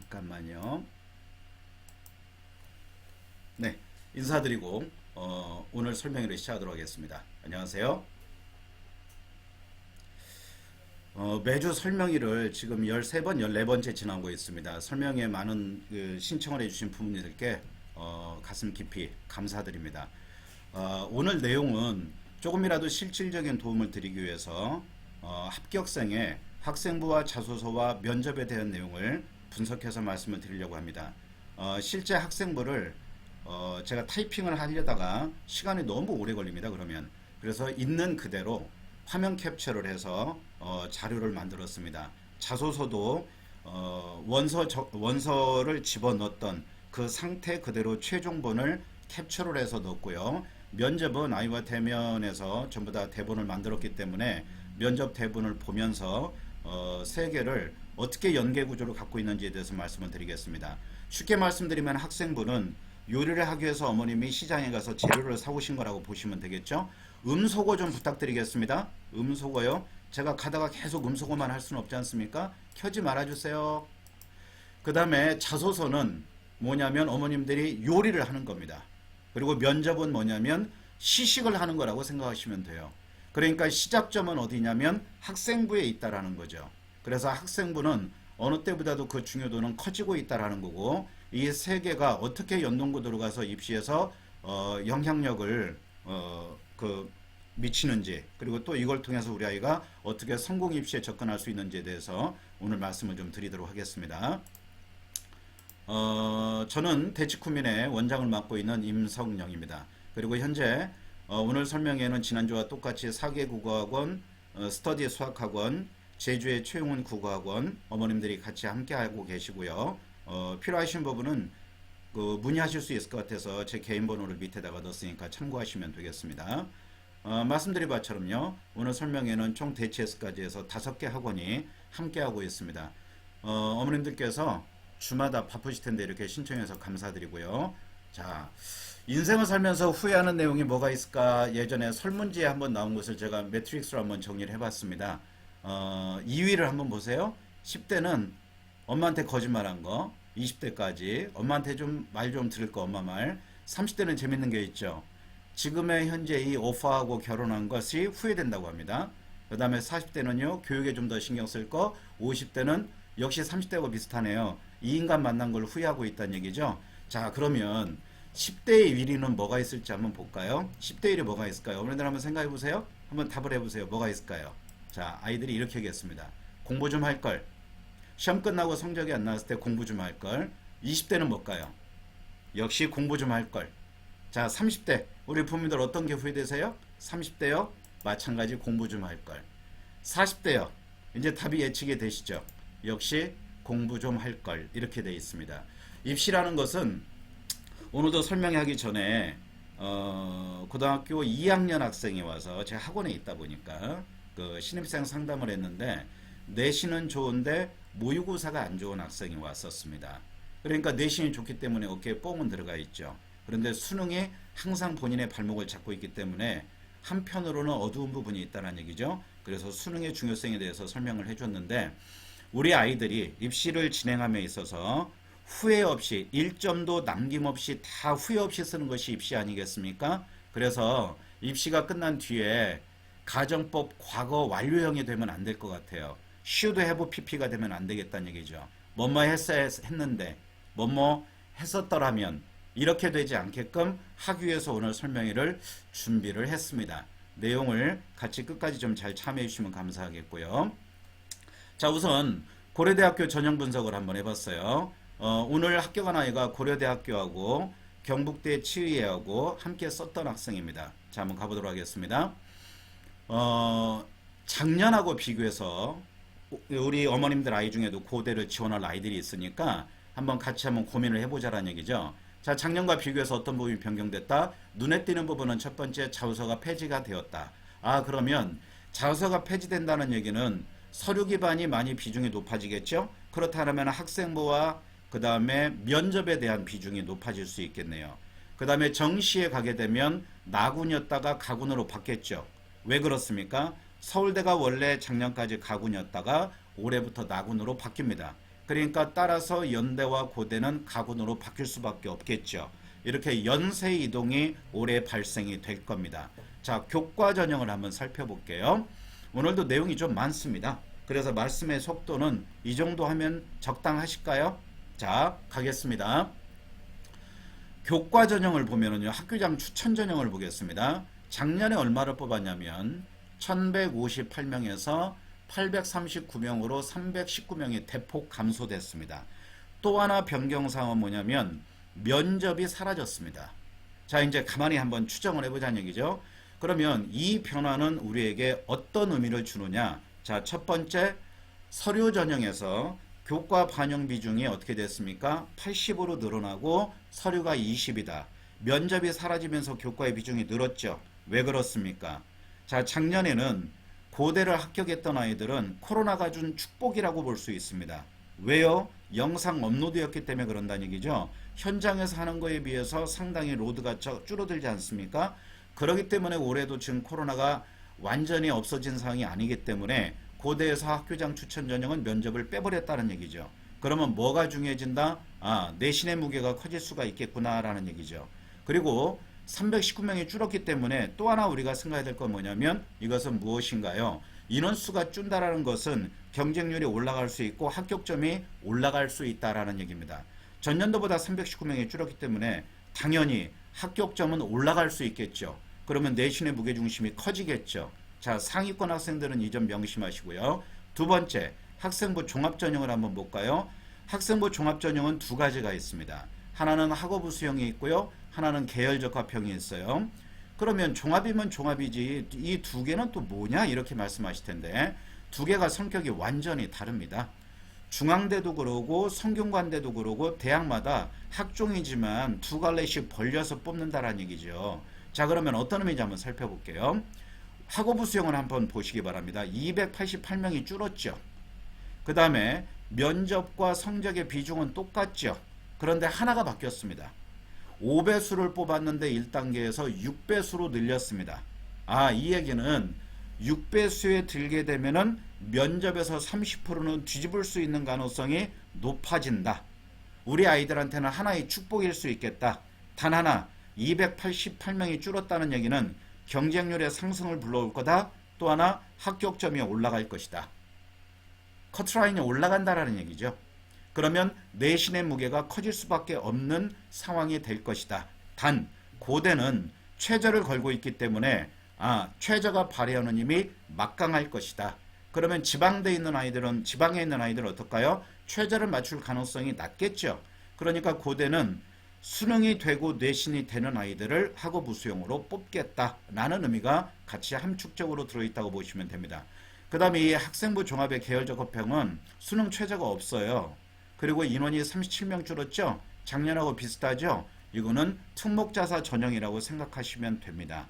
잠깐만요. 네, 인사드리고 오늘 설명회를 시작하도록 하겠습니다. 안녕하세요. 매주 설명회를 지금 13번, 14번째 지나고 있습니다. 설명회에 많은 신청을 해주신 부모님들께 가슴 깊이 감사드립니다. 오늘 내용은 조금이라도 실질적인 도움을 드리기 위해서 합격생의 학생부와 자소서와 면접에 대한 내용을 분석해서 말씀을 드리려고 합니다. 실제 학생부를 제가 타이핑을 하려다가 시간이 너무 오래 걸립니다. 그래서 있는 그대로 화면 캡처를 해서 자료를 만들었습니다. 자소서도 원서를 집어넣었던 그 상태 그대로 최종본을 캡처를 해서 넣었고요. 면접은 아이와 대면에서 전부 다 대본을 만들었기 때문에 면접 대본을 보면서 세 개를 어떻게 연계 구조를 갖고 있는지에 대해서 말씀을 드리겠습니다. 쉽게 말씀드리면 학생부는 요리를 하기 위해서 어머님이 시장에 가서 재료를 사오신 거라고 보시면 되겠죠. 음소거 좀 부탁드리겠습니다. 음소거요. 제가 가다가 계속 음소거만 할 수는 없지 않습니까? 켜지 말아주세요. 그 다음에 자소서는 뭐냐면 어머님들이 요리를 하는 겁니다. 그리고 면접은 뭐냐면 시식을 하는 거라고 생각하시면 돼요. 그러니까 시작점은 어디냐면 학생부에 있다라는 거죠. 그래서 학생부는 어느 때보다도 그 중요도는 커지고 있다라는 거고, 이 세 개가 어떻게 연동구도로 가서 입시에서 영향력을 미치는지, 그리고 또 이걸 통해서 우리 아이가 어떻게 성공 입시에 접근할 수 있는지에 대해서 오늘 말씀을 좀 드리도록 하겠습니다. 저는 대치쿠민의 원장을 맡고 있는 임성영입니다. 그리고 현재 오늘 설명회는 지난주와 똑같이 사계국어학원, 스터디 수학학원, 제주의 최용훈 국어학원 어머님들이 같이 함께하고 계시고요. 필요하신 부분은 문의하실 수 있을 것 같아서 제 개인 번호를 밑에다가 넣었으니까 참고하시면 되겠습니다. 말씀드린 바처럼요, 오늘 설명회는 총 대치에서까지 해서 5개 학원이 함께하고 있습니다. 어머님들께서 주마다 바쁘실 텐데 이렇게 신청해서 감사드리고요. 자, 인생을 살면서 후회하는 내용이 뭐가 있을까? 예전에 설문지에 한번 나온 것을 제가 매트릭스로 한번 정리를 해봤습니다. 2위를 한번 보세요. 10대는 엄마한테 거짓말한 거, 20대까지 엄마한테 좀 말 좀 들을 거, 엄마 말. 30대는 재밌는 게 있죠. 지금의 현재 이 오빠하고 결혼한 것이 후회된다고 합니다. 그 다음에 40대는요, 교육에 좀 더 신경 쓸 거, 50대는 역시 30대하고 비슷하네요. 이 인간 만난 걸 후회하고 있다는 얘기죠. 자, 그러면 10대의 1위는 뭐가 있을지 한번 볼까요? 10대 1위 뭐가 있을까요? 어머니들 한번 생각해 보세요. 한번 답을 해보세요. 뭐가 있을까요? 자, 아이들이 이렇게 얘기했습니다. 공부 좀 할 걸. 시험 끝나고 성적이 안 나왔을 때 공부 좀 할 걸. 20대는 뭘까요? 역시 공부 좀 할 걸. 자, 30대. 우리 부모님들 어떤 게 후회되세요? 30대요? 마찬가지 공부 좀 할 걸. 40대요? 이제 답이 예측이 되시죠? 역시 공부 좀 할 걸. 이렇게 되어 있습니다. 입시라는 것은 오늘도 설명하기 전에 고등학교 2학년 학생이 와서 제 학원에 있다 보니까 그 신입생 상담을 했는데, 내신은 좋은데 모의고사가 안 좋은 학생이 왔었습니다. 그러니까 내신이 좋기 때문에 어깨에 뽕은 들어가 있죠. 그런데 수능이 항상 본인의 발목을 잡고 있기 때문에 한편으로는 어두운 부분이 있다는 얘기죠. 그래서 수능의 중요성에 대해서 설명을 해줬는데, 우리 아이들이 입시를 진행함에 있어서 후회 없이 1점도 남김없이 다 후회 없이 쓰는 것이 입시 아니겠습니까? 그래서 입시가 끝난 뒤에 가정법 과거 완료형이 되면 안 될 것 같아요. should have pp가 되면 안 되겠다는 얘기죠. 뭐뭐 했는데 뭐뭐 했었더라면 이렇게 되지 않게끔 하기 위해서 오늘 설명회를 준비를 했습니다. 내용을 같이 끝까지 좀 잘 참여해 주시면 감사하겠고요. 자, 우선 고려대학교 전형 분석을 한번 해봤어요. 오늘 합격한 아이가 고려대학교하고 경북대 치의회하고 함께 썼던 학생입니다. 자, 한번 가보도록 하겠습니다. 작년하고 비교해서 우리 어머님들 아이 중에도 고대를 지원할 아이들이 있으니까 같이 한번 고민을 해보자라는 얘기죠. 자, 작년과 비교해서 어떤 부분이 변경됐다? 눈에 띄는 부분은 첫 번째, 자소서가 폐지가 되었다. 그러면 자소서가 폐지된다는 얘기는 서류 기반이 많이 비중이 높아지겠죠? 그렇다면 학생부와 그 다음에 면접에 대한 비중이 높아질 수 있겠네요. 그 다음에 정시에 가게 되면 나군이었다가 가군으로 바뀌었죠. 왜 그렇습니까? 서울대가 원래 작년까지 가군이었다가 올해부터 나군으로 바뀝니다. 그러니까 따라서 연대와 고대는 가군으로 바뀔 수밖에 없겠죠. 이렇게 연쇄 이동이 올해 발생이 될 겁니다. 자, 교과 전형을 한번 살펴볼게요. 오늘도 내용이 좀 많습니다. 그래서 말씀의 속도는 이 정도 하면 적당하실까요? 자, 가겠습니다. 교과 전형을 보면은요, 학교장 추천 전형을 보겠습니다. 작년에 얼마를 뽑았냐면 1158명에서 839명으로 319명이 대폭 감소됐습니다. 또 하나 변경사항은 뭐냐면 면접이 사라졌습니다. 자, 이제 가만히 한번 추정을 해보자는 얘기죠. 그러면 이 변화는 우리에게 어떤 의미를 주느냐? 자, 첫 번째, 서류 전형에서 교과 반영 비중이 어떻게 됐습니까? 80으로 늘어나고 서류가 20이다. 면접이 사라지면서 교과의 비중이 늘었죠. 왜 그렇습니까? 자, 작년에는 고대를 합격했던 아이들은 코로나가 준 축복이라고 볼 수 있습니다. 왜요? 영상 업로드였기 때문에 그런다는 얘기죠. 현장에서 하는 거에 비해서 상당히 로드가 줄어들지 않습니까? 그렇기 때문에 올해도 지금 코로나가 완전히 없어진 상황이 아니기 때문에 고대에서 학교장 추천 전형은 면접을 빼버렸다는 얘기죠. 그러면 뭐가 중요해진다? 아, 내신의 무게가 커질 수가 있겠구나라는 얘기죠. 그리고 319명이 줄었기 때문에 또 하나 우리가 생각해야 될 건 뭐냐면 이것은 무엇인가요? 인원수가 준다라는 것은 경쟁률이 올라갈 수 있고 합격점이 올라갈 수 있다라는 얘기입니다. 전년도보다 319명이 줄었기 때문에 당연히 합격점은 올라갈 수 있겠죠. 그러면 내신의 무게중심이 커지겠죠. 자, 상위권 학생들은 이 점 명심하시고요. 두 번째, 학생부 종합전형을 한번 볼까요? 학생부 종합전형은 두 가지가 있습니다. 하나는 학업부 수형이 있고요. 하나는 계열적합형이 있어요. 그러면 종합이면 종합이지 이 두 개는 또 뭐냐 이렇게 말씀하실 텐데 두 개가 성격이 완전히 다릅니다. 중앙대도 그러고 성균관대도 그러고 대학마다 학종이지만 두 갈래씩 벌려서 뽑는다라는 얘기죠. 자, 그러면 어떤 의미인지 한번 살펴볼게요. 학업부 수형을 한번 보시기 바랍니다. 288명이 줄었죠. 그 다음에 면접과 성적의 비중은 똑같죠. 그런데 하나가 바뀌었습니다. 5배수를 뽑았는데 1단계에서 6배수로 늘렸습니다. 아, 이 얘기는 6배수에 들게 되면은 면접에서 30%는 뒤집을 수 있는 가능성이 높아진다. 우리 아이들한테는 하나의 축복일 수 있겠다. 단 하나, 288명이 줄었다는 얘기는 경쟁률의 상승을 불러올 거다. 또 하나, 합격점이 올라갈 것이다. 커트라인이 올라간다라는 얘기죠. 그러면 내신의 무게가 커질 수밖에 없는 상황이 될 것이다. 단 고대는 최저를 걸고 있기 때문에 최저가 발휘하는 힘이 막강할 것이다. 그러면 지방에 있는 아이들은 어떨까요? 최저를 맞출 가능성이 낮겠죠. 그러니까 고대는 수능이 되고 내신이 되는 아이들을 학업부 수용으로 뽑겠다라는 의미가 같이 함축적으로 들어있다고 보시면 됩니다. 그 다음에 이 학생부 종합의 계열적 합평은 수능 최저가 없어요. 그리고 인원이 37명 줄었죠. 작년하고 비슷하죠. 이거는 특목자사 전형이라고 생각하시면 됩니다.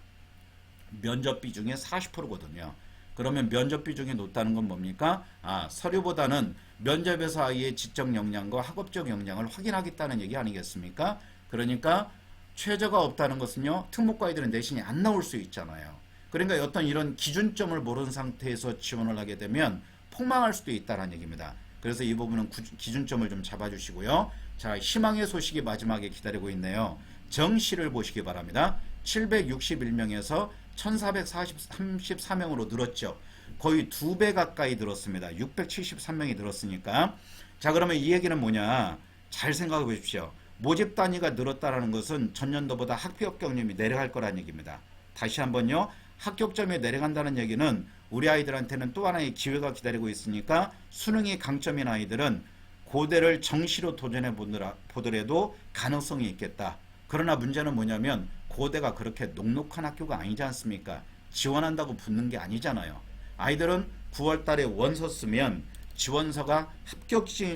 면접 비중이 40%거든요. 그러면 면접 비중이 높다는 건 뭡니까? 서류보다는 면접에서 아이의 지적 역량과 학업적 역량을 확인하겠다는 얘기 아니겠습니까? 그러니까 최저가 없다는 것은요, 특목고 아이들은 내신이 안 나올 수 있잖아요. 그러니까 어떤 이런 기준점을 모르는 상태에서 지원을 하게 되면 폭망할 수도 있다는 얘기입니다. 그래서 이 부분은 기준점을 좀 잡아주시고요. 자, 희망의 소식이 마지막에 기다리고 있네요. 정시를 보시기 바랍니다. 761명에서 1434명으로 늘었죠. 거의 2배 가까이 늘었습니다. 673명이 늘었으니까. 자, 그러면 이 얘기는 뭐냐? 잘 생각해 보십시오. 모집 단위가 늘었다는 것은 전년도보다 합격점이 내려갈 거라는 얘기입니다. 다시 한번요. 합격점이 내려간다는 얘기는 우리 아이들한테는 또 하나의 기회가 기다리고 있으니까 수능이 강점인 아이들은 고대를 정시로 도전해 보더라도 가능성이 있겠다. 그러나 문제는 뭐냐면 고대가 그렇게 녹록한 학교가 아니지 않습니까? 지원한다고 붙는 게 아니잖아요. 아이들은 9월 달에 원서 쓰면 지원서가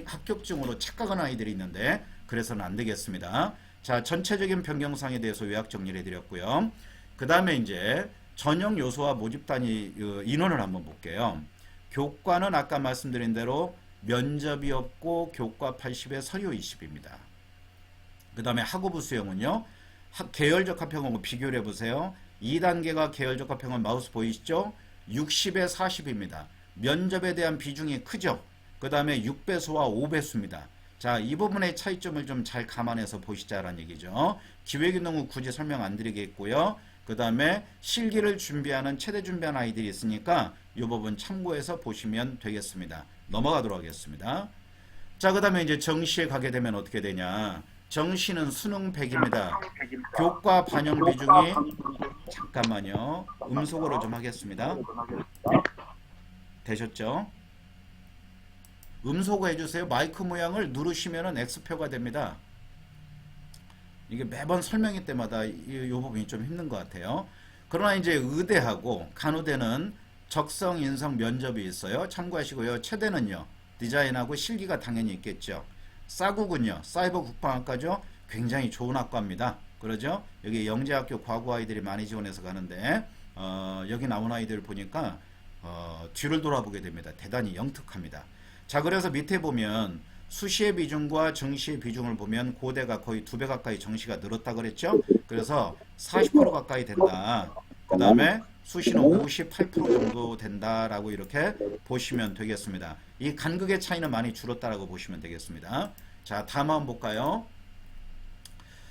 합격증으로 착각하는 아이들이 있는데 그래서는 안 되겠습니다. 자, 전체적인 변경사항에 대해서 요약 정리를 해드렸고요. 그 다음에 이제 전형 요소와 모집 단위 인원을 한번 볼게요. 교과는 아까 말씀드린 대로 면접이 없고 교과 80에 서류 20입니다. 그 다음에 학업부 수용은요. 계열적 합평하고 비교를 해보세요. 2단계가 계열적 합평은 마우스 보이시죠? 60에 40입니다. 면접에 대한 비중이 크죠. 그 다음에 6배수와 5배수입니다. 자, 이 부분의 차이점을 좀 잘 감안해서 보시자라는 얘기죠. 기획운동은 굳이 설명 안 드리겠고요. 그 다음에 실기를 준비하는 최대 준비한 아이들이 있으니까 이 부분 참고해서 보시면 되겠습니다. 넘어가도록 하겠습니다. 자, 그 다음에 이제 정시에 가게 되면 어떻게 되냐. 정시는 수능 100입니다. 교과 반영 비중이, 잠깐만요. 음속으로 좀 하겠습니다. 되셨죠? 음소거 해주세요. 마이크 모양을 누르시면은 X표가 됩니다. 이게 매번 설명회 때마다 이 부분이 좀 힘든 것 같아요. 그러나 이제 의대하고 간호대는 적성, 인성, 면접이 있어요. 참고하시고요. 체대는요. 디자인하고 실기가 당연히 있겠죠. 싸구군요. 사이버 국방학과죠. 굉장히 좋은 학과입니다. 그러죠? 여기 영재학교 과구 아이들이 많이 지원해서 가는데 여기 나온 아이들 보니까 뒤를 돌아보게 됩니다. 대단히 영특합니다. 자, 그래서 밑에 보면 수시의 비중과 정시의 비중을 보면 고대가 거의 2배 가까이 정시가 늘었다 그랬죠. 그래서 40% 가까이 된다. 그 다음에 수시는 58% 정도 된다라고 이렇게 보시면 되겠습니다. 이 간극의 차이는 많이 줄었다라고 보시면 되겠습니다. 자, 다음 한번 볼까요?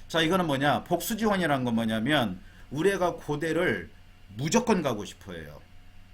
자, 이거는 뭐냐? 복수 지원이라는 건 뭐냐면 우리 애가 고대를 무조건 가고 싶어 해요.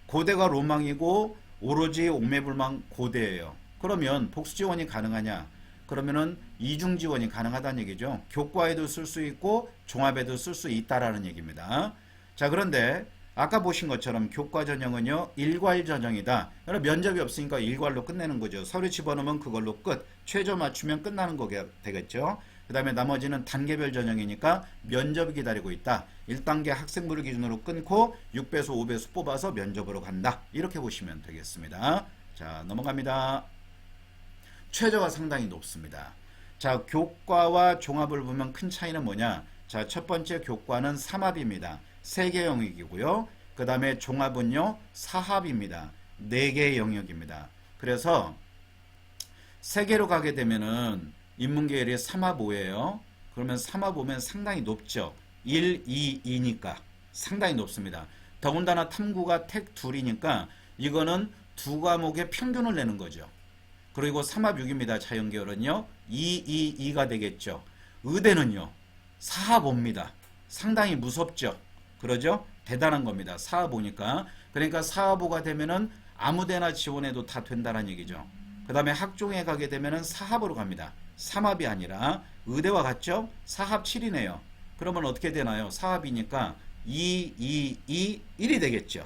고대가 로망이고 오로지 옥매불망 고대예요. 그러면 복수 지원이 가능하냐? 그러면은 이중 지원이 가능하다는 얘기죠. 교과에도 쓸 수 있고 종합에도 쓸 수 있다라는 얘기입니다. 자, 그런데 아까 보신 것처럼 교과 전형은요, 일괄 전형이다. 그럼 면접이 없으니까 일괄로 끝내는 거죠. 서류 집어넣으면 그걸로 끝. 최저 맞추면 끝나는 거게 되겠죠. 그 다음에 나머지는 단계별 전형이니까 면접이 기다리고 있다. 1단계 학생부를 기준으로 끊고 6배수, 5배수 뽑아서 면접으로 간다. 이렇게 보시면 되겠습니다. 자, 넘어갑니다. 최저가 상당히 높습니다. 자, 교과와 종합을 보면 큰 차이는 뭐냐? 자, 첫 번째 교과는 3합입니다. 3개 영역이고요. 그 다음에 종합은요, 4합입니다. 4개 영역입니다. 그래서 3개로 가게 되면은 인문계열이 3합 5예요. 그러면 3합 5면 상당히 높죠. 1, 2, 2니까 상당히 높습니다. 더군다나 탐구가 택 둘이니까 이거는 두 과목의 평균을 내는 거죠. 그리고 3합 6입니다. 자연계열은요. 2, 2, 2가 되겠죠. 의대는요. 4합 5입니다. 상당히 무섭죠. 그러죠? 대단한 겁니다. 4합 5니까. 그러니까 4합 5가 되면은 아무데나 지원해도 다 된다는 얘기죠. 그 다음에 학종에 가게 되면은 4합으로 갑니다. 3합이 아니라 의대와 같죠? 4합 7이네요. 그러면 어떻게 되나요? 4합이니까 2, 2, 2, 1이 되겠죠.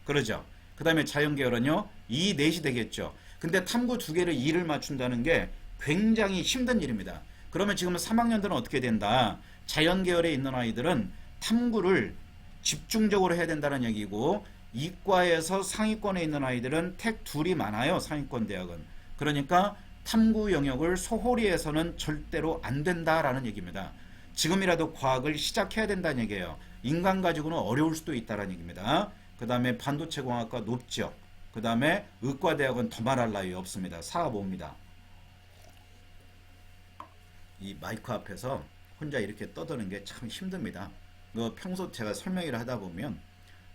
그러죠? 그 다음에 자연계열은요. 2, 4이 되겠죠. 근데 탐구 2개를 2를 맞춘다는 게 굉장히 힘든 일입니다. 그러면 지금 3학년들은 어떻게 된다? 자연계열에 있는 아이들은 탐구를 집중적으로 해야 된다는 얘기고 이과에서 상위권에 있는 아이들은 택 둘이 많아요. 상위권 대학은. 그러니까 탐구 영역을 소홀히 해서는 절대로 안 된다라는 얘기입니다. 지금이라도 과학을 시작해야 된다는 얘기예요. 인간 가지고는 어려울 수도 있다는 얘기입니다. 그 다음에 반도체공학과 높죠. 그 다음에 의과대학은 더 말할 나위 없습니다. 4합 5입니다. 이 마이크 앞에서 혼자 이렇게 떠드는 게 참 힘듭니다. 평소 제가 설명을 하다 보면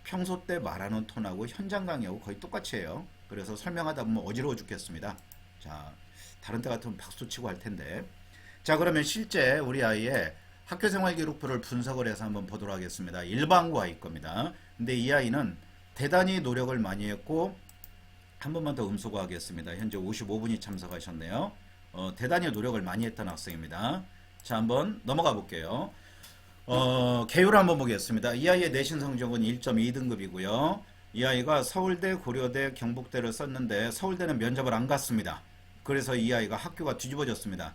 평소 때 말하는 톤하고 현장 강의하고 거의 똑같이 해요. 그래서 설명하다 보면 어지러워 죽겠습니다. 자, 다른 때 같으면 박수 치고 할 텐데. 자, 그러면 실제 우리 아이의 학교생활 기록부를 분석을 해서 한번 보도록 하겠습니다. 일반고 아이 겁니다. 근데 이 아이는 대단히 노력을 많이 했고 한 번만 더 음소거 하겠습니다. 현재 55분이 참석하셨네요. 대단히 노력을 많이 했던 학생입니다. 자, 한번 넘어가 볼게요. 개요를 한번 보겠습니다. 이 아이의 내신 성적은 1.2등급이고요. 이 아이가 서울대, 고려대, 경북대를 썼는데 서울대는 면접을 안 갔습니다. 그래서 이 아이가 학교가 뒤집어졌습니다.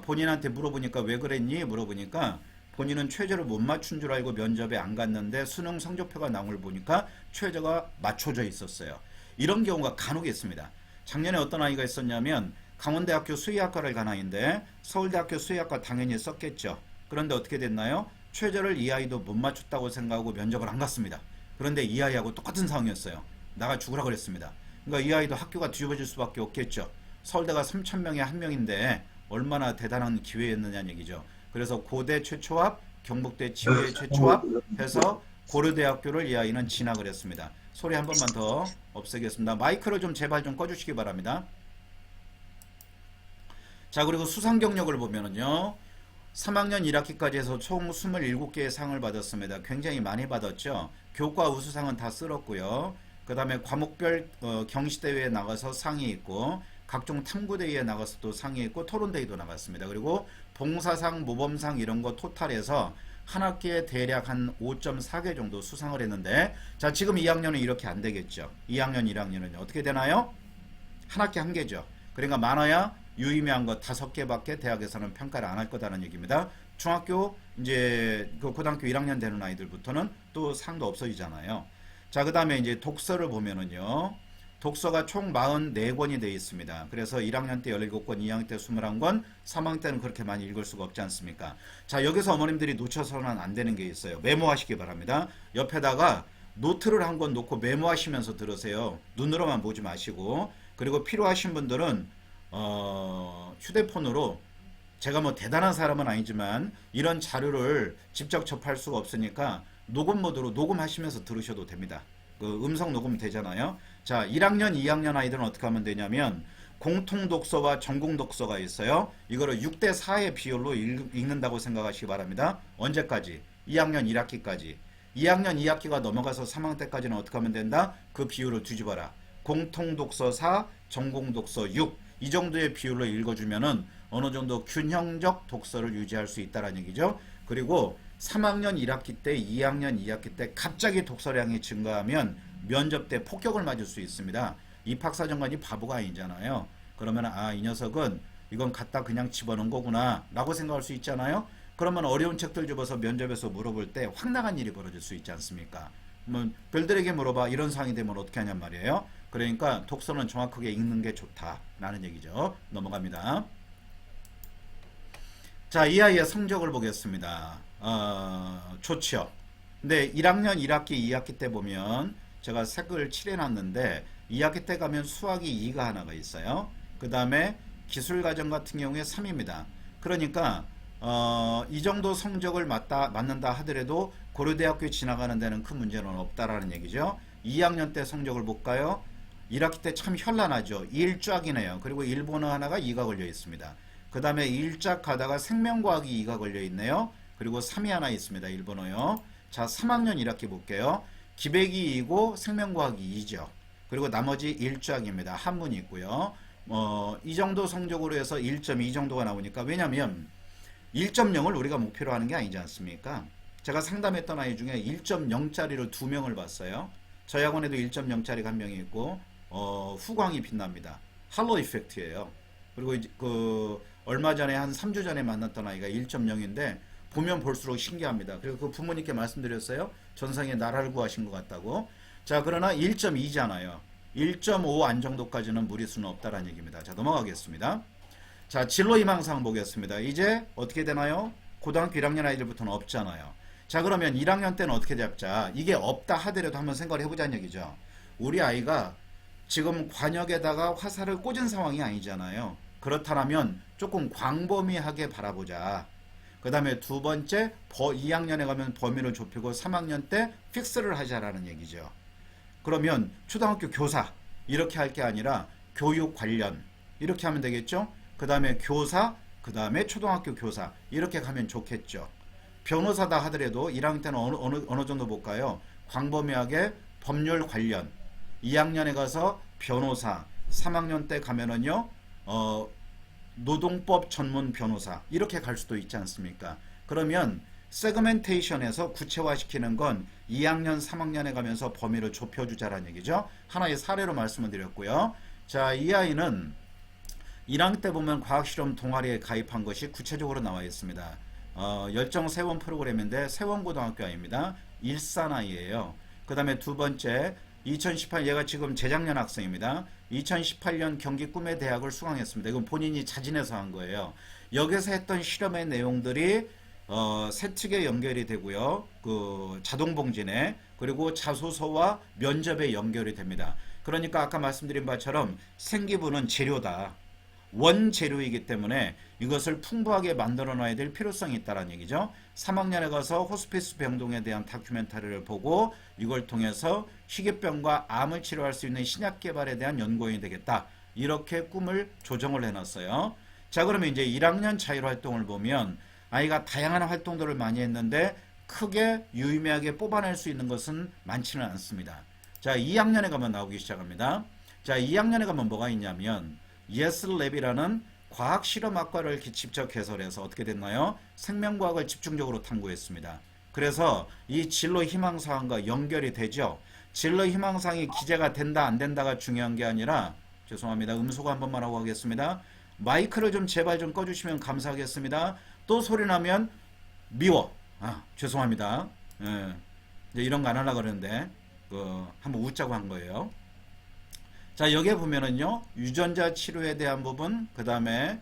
본인한테 물어보니까 왜 그랬니? 물어보니까 본인은 최저를 못 맞춘 줄 알고 면접에 안 갔는데 수능 성적표가 나온 걸 보니까 최저가 맞춰져 있었어요. 이런 경우가 간혹 있습니다. 작년에 어떤 아이가 있었냐면 강원대학교 수의학과를 간 아이인데 서울대학교 수의학과 당연히 썼겠죠. 그런데 어떻게 됐나요? 최저를 이 아이도 못 맞췄다고 생각하고 면접을 안 갔습니다. 그런데 이 아이하고 똑같은 상황이었어요. 나가 죽으라 그랬습니다. 그러니까 이 아이도 학교가 뒤집어질 수밖에 없겠죠. 서울대가 3,000명에 한 명인데 얼마나 대단한 기회였느냐는 얘기죠. 그래서 고대 최초합, 경북대 지회 최초합 해서 고려대학교를 이 아이는 진학을 했습니다. 소리 한 번만 더 없애겠습니다. 마이크를 좀 제발 좀 꺼주시기 바랍니다. 자, 그리고 수상 경력을 보면은요. 3학년 1학기까지 해서 총 27개의 상을 받았습니다. 굉장히 많이 받았죠. 교과 우수상은 다 쓸었고요. 그 다음에 과목별 경시대회에 나가서 상이 있고 각종 탐구대회에 나가서 또 상이 있고 토론대회도 나갔습니다. 그리고 봉사상, 모범상 이런 거 토탈해서 한 학기에 대략 한 5.4개 정도 수상을 했는데 자, 지금 2학년은 이렇게 안 되겠죠. 2학년, 1학년은 어떻게 되나요? 한 학기 한 개죠. 그러니까 많아야 유의미한 거 5개밖에 대학에서는 평가를 안 할 거다는 얘기입니다. 중학교 이제 그 고등학교 1학년 되는 아이들부터는 또 상도 없어지잖아요. 자, 그 다음에 이제 독서를 보면은요. 독서가 총 44권이 되어 있습니다. 그래서 1학년 때 17권, 2학년 때 21권, 3학년 때는 그렇게 많이 읽을 수가 없지 않습니까? 자, 여기서 어머님들이 놓쳐서는 안 되는 게 있어요. 메모하시기 바랍니다. 옆에다가 노트를 한 권 놓고 메모하시면서 들으세요. 눈으로만 보지 마시고. 그리고 필요하신 분들은 휴대폰으로 제가 뭐 대단한 사람은 아니지만 이런 자료를 직접 접할 수가 없으니까 녹음 모드로 녹음하시면서 들으셔도 됩니다. 그 음성 녹음 되잖아요. 자, 1학년, 2학년 아이들은 어떻게 하면 되냐면 공통 독서와 전공 독서가 있어요. 이거를 6대 4의 비율로 읽는다고 생각하시기 바랍니다. 언제까지? 2학년 1학기까지. 2학년 2학기가 넘어가서 3학년 때까지는 어떻게 하면 된다? 그 비율을 뒤집어라. 공통 독서 4, 전공 독서 6. 이 정도의 비율로 읽어주면은 어느 정도 균형적 독서를 유지할 수 있다는 얘기죠. 그리고 3학년 1학기 때, 2학년 2학기 때 갑자기 독서량이 증가하면 면접 때 폭격을 맞을 수 있습니다. 입학사정관이 바보가 아니잖아요. 그러면 이 녀석은 이건 갖다 그냥 집어넣은 거구나 라고 생각할 수 있잖아요. 그러면 어려운 책들 집어서 면접에서 물어볼 때 확 나간 일이 벌어질 수 있지 않습니까? 뭐 별들에게 물어봐 이런 상황이 되면 어떻게 하냔 말이에요. 그러니까 독서는 정확하게 읽는 게 좋다라는 얘기죠. 넘어갑니다. 자, 이 아이의 성적을 보겠습니다. 좋죠. 근데 1학년 1학기 2학기 때 보면 제가 색을 칠해놨는데 2학기 때 가면 수학이 2가 하나가 있어요. 그 다음에 기술과정 같은 경우에 3입니다. 그러니까 이 정도 성적을 맞는다 하더라도 고려대학교에 지나가는 데는 큰 문제는 없다라는 얘기죠. 2학년 때 성적을 볼까요? 1학기 때 참 현란하죠. 1쫙이네요. 그리고 일본어 하나가 2가 걸려 있습니다. 그 다음에 1쫙 가다가 생명과학이 2가 걸려 있네요. 그리고 3이 하나 있습니다. 일본어요. 자, 3학년 1학기 볼게요. 기백이 2고 생명과학이 2죠. 그리고 나머지 1쫙입니다. 한문이 있고요. 이 정도 성적으로 해서 1.2 정도가 나오니까 왜냐면 1.0을 우리가 목표로 하는 게 아니지 않습니까? 제가 상담했던 아이 중에 1.0짜리를 2명을 봤어요. 저희 학원에도 1.0짜리가 한 명이 있고 후광이 빛납니다. 할로 이펙트예요. 그리고 이제 얼마 전에 한 3주 전에 만났던 아이가 1.0인데 보면 볼수록 신기합니다. 그리고 그 부모님께 말씀드렸어요. 전상에 나라를 구하신 것 같다고. 자, 그러나 1.2잖아요. 1.5 안정도까지는 무리수는 없다라는 얘기입니다. 자, 넘어가겠습니다. 자, 진로 희망사항 보겠습니다. 이제 어떻게 되나요? 고등학교 1학년 아이들부터는 없잖아요. 자, 그러면 1학년 때는 어떻게 잡자? 이게 없다 하더라도 한번 생각을 해보자는 얘기죠. 우리 아이가 지금 관역에다가 화살을 꽂은 상황이 아니잖아요. 그렇다면 조금 광범위하게 바라보자. 그 다음에 두 번째, 2학년에 가면 범위를 좁히고 3학년 때 픽스를 하자라는 얘기죠. 그러면 초등학교 교사 이렇게 할 게 아니라 교육 관련 이렇게 하면 되겠죠. 그 다음에 교사, 그 다음에 초등학교 교사 이렇게 가면 좋겠죠. 변호사다 하더라도 1학년 때는 어느 정도 볼까요? 광범위하게 법률 관련 2학년에 가서 변호사, 3학년 때 가면은요 노동법 전문 변호사 이렇게 갈 수도 있지 않습니까? 그러면 세그멘테이션에서 구체화시키는 건 2학년, 3학년에 가면서 범위를 좁혀주자라는 얘기죠. 하나의 사례로 말씀을 드렸고요. 자, 이 아이는 1학년 때 보면 과학실험 동아리에 가입한 것이 구체적으로 나와 있습니다. 열정세원 프로그램인데 세원고등학교 아이입니다. 일산 아이예요. 그 다음에 두 번째 2018 얘가 지금 재작년 학생입니다. 2018년 경기 꿈의 대학을 수강했습니다. 이건 본인이 자진해서 한 거예요. 여기서 했던 실험의 내용들이 세특에 연결이 되고요. 그 자동봉진에 그리고 자소서와 면접에 연결이 됩니다. 그러니까 아까 말씀드린 바처럼 생기부는 재료다. 원재료이기 때문에 이것을 풍부하게 만들어 놔야 될 필요성이 있다는 얘기죠. 3학년에 가서 호스피스 병동에 대한 다큐멘터리를 보고 이걸 통해서 희귀병과 암을 치료할 수 있는 신약 개발에 대한 연구원이 되겠다. 이렇게 꿈을 조정을 해놨어요. 자, 그러면 이제 1학년 자율활동을 보면 아이가 다양한 활동들을 많이 했는데 크게 유의미하게 뽑아낼 수 있는 것은 많지는 않습니다. 자, 2학년에 가면 나오기 시작합니다. 자, 2학년에 가면 뭐가 있냐면 예스랩이라는 과학실험학과를 직접 개설해서 어떻게 됐나요? 생명과학을 집중적으로 탐구했습니다. 그래서 이 진로 희망사항과 연결이 되죠. 진로 희망사항이 기재가 된다 안 된다가 중요한 게 아니라, 죄송합니다. 음소거 한 번만 하고 가겠습니다. 마이크를 좀 제발 좀 꺼주시면 감사하겠습니다. 또 소리 나면 미워. 죄송합니다. 예, 이제 이런 거 안 하려고 그러는데 한번 웃자고 한 거예요. 자, 여기에 보면은요, 유전자 치료에 대한 부분, 그 다음에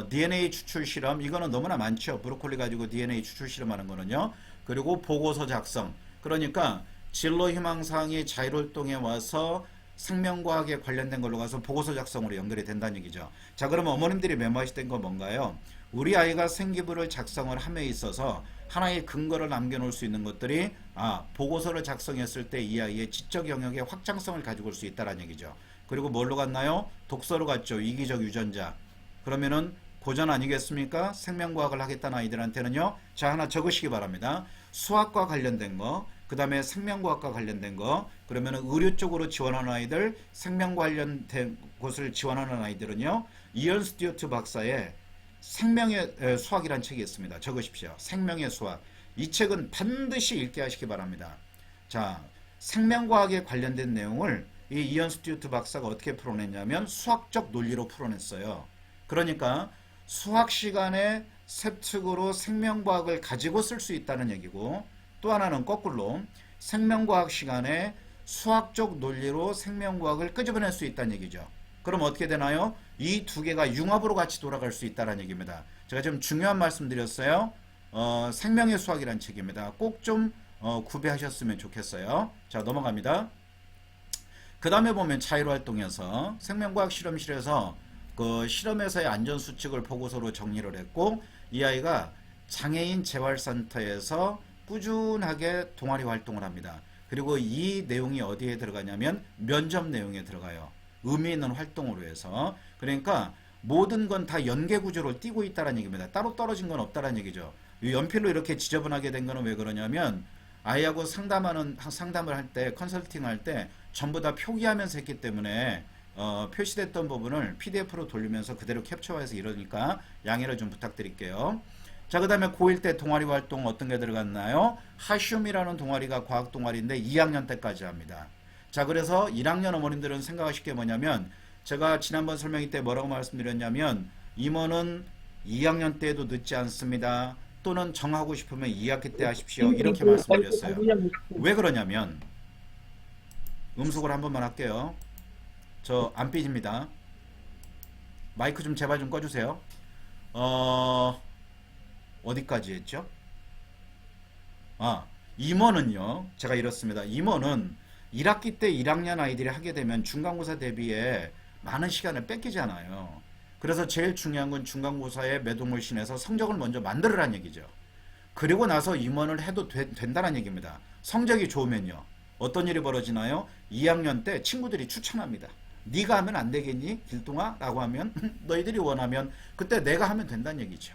DNA 추출 실험, 이거는 너무나 많죠. 브로콜리 가지고 DNA 추출 실험하는 거는요. 그리고 보고서 작성. 그러니까 진로 희망사항이 자율활동에 와서 생명과학에 관련된 걸로 가서 보고서 작성으로 연결이 된다는 얘기죠. 자, 그러면 어머님들이 메모하실 건 뭔가요? 우리 아이가 생기부를 작성을 함에 있어서 하나의 근거를 남겨놓을 수 있는 것들이 보고서를 작성했을 때 이 아이의 지적 영역의 확장성을 가지고 올 수 있다는 얘기죠. 그리고 뭘로 갔나요? 독서로 갔죠. 이기적 유전자. 그러면은 고전 아니겠습니까? 생명과학을 하겠다는 아이들한테는요. 자, 하나 적으시기 바랍니다. 수학과 관련된 거, 그 다음에 생명과학과 관련된 거, 그러면 의료 쪽으로 지원하는 아이들, 생명 관련된 곳을 지원하는 아이들은요. 이언 스튜어트 박사의 생명의 수학이라는 책이 있습니다. 적으십시오. 생명의 수학. 이 책은 반드시 읽게 하시기 바랍니다. 자, 생명과학에 관련된 내용을 이 이언 스튜어트 박사가 어떻게 풀어냈냐면 수학적 논리로 풀어냈어요. 그러니까 수학 시간에 습득으로 생명과학을 가지고 쓸 수 있다는 얘기고, 또 하나는 거꾸로 생명과학 시간에 수학적 논리로 생명과학을 끄집어낼 수 있다는 얘기죠. 그럼 어떻게 되나요? 이 두 개가 융합으로 같이 돌아갈 수 있다는 얘기입니다. 제가 좀 중요한 말씀 드렸어요. 생명의 수학이라는 책입니다. 꼭 좀 구비하셨으면 좋겠어요. 자, 넘어갑니다. 그 다음에 보면 자율활동에서 생명과학 실험실에서 그 실험에서의 안전수칙을 보고서로 정리를 했고, 이 아이가 장애인 재활센터에서 꾸준하게 동아리 활동을 합니다. 그리고 이 내용이 어디에 들어가냐면 면접 내용에 들어가요. 의미 있는 활동으로 해서. 그러니까 모든 건 다 연계구조를 띄고 있다는 얘기입니다. 따로 떨어진 건 없다는 얘기죠. 이 연필로 이렇게 지저분하게 된 거는 왜 그러냐면 아이하고 상담을 할 때, 컨설팅 할 때 전부 다 표기하면서 했기 때문에 표시됐던 부분을 PDF로 돌리면서 그대로 캡처해서 이러니까 양해를 좀 부탁드릴게요. 자, 그 다음에 고1 때 동아리 활동 어떤 게 들어갔나요? 하슘이라는 동아리가 과학 동아리인데 2학년 때까지 합니다. 자, 그래서 1학년 어머님들은 생각하실 게 뭐냐면, 제가 지난번 설명회 때 뭐라고 말씀드렸냐면, 임원은 2학년 때에도 늦지 않습니다. 또는 정하고 싶으면 2학기 때 하십시오. 이렇게 말씀드렸어요. 왜 그러냐면, 음속을 한 번만 할게요. 저 안 삐집니다. 마이크 좀 제발 좀 꺼주세요. 어디까지 했죠? 임원은요, 제가 이렇습니다. 임원은 1학기 때 1학년 아이들이 하게 되면 중간고사 대비에 많은 시간을 뺏기잖아요. 그래서 제일 중요한 건 중간고사에 매동물신해서 성적을 먼저 만들으라는 얘기죠. 그리고 나서 임원을 해도 된다는 얘기입니다. 성적이 좋으면요. 어떤 일이 벌어지나요? 2학년 때 친구들이 추천합니다. 네가 하면 안 되겠니? 길동아? 라고 하면 너희들이 원하면 그때 내가 하면 된다는 얘기죠.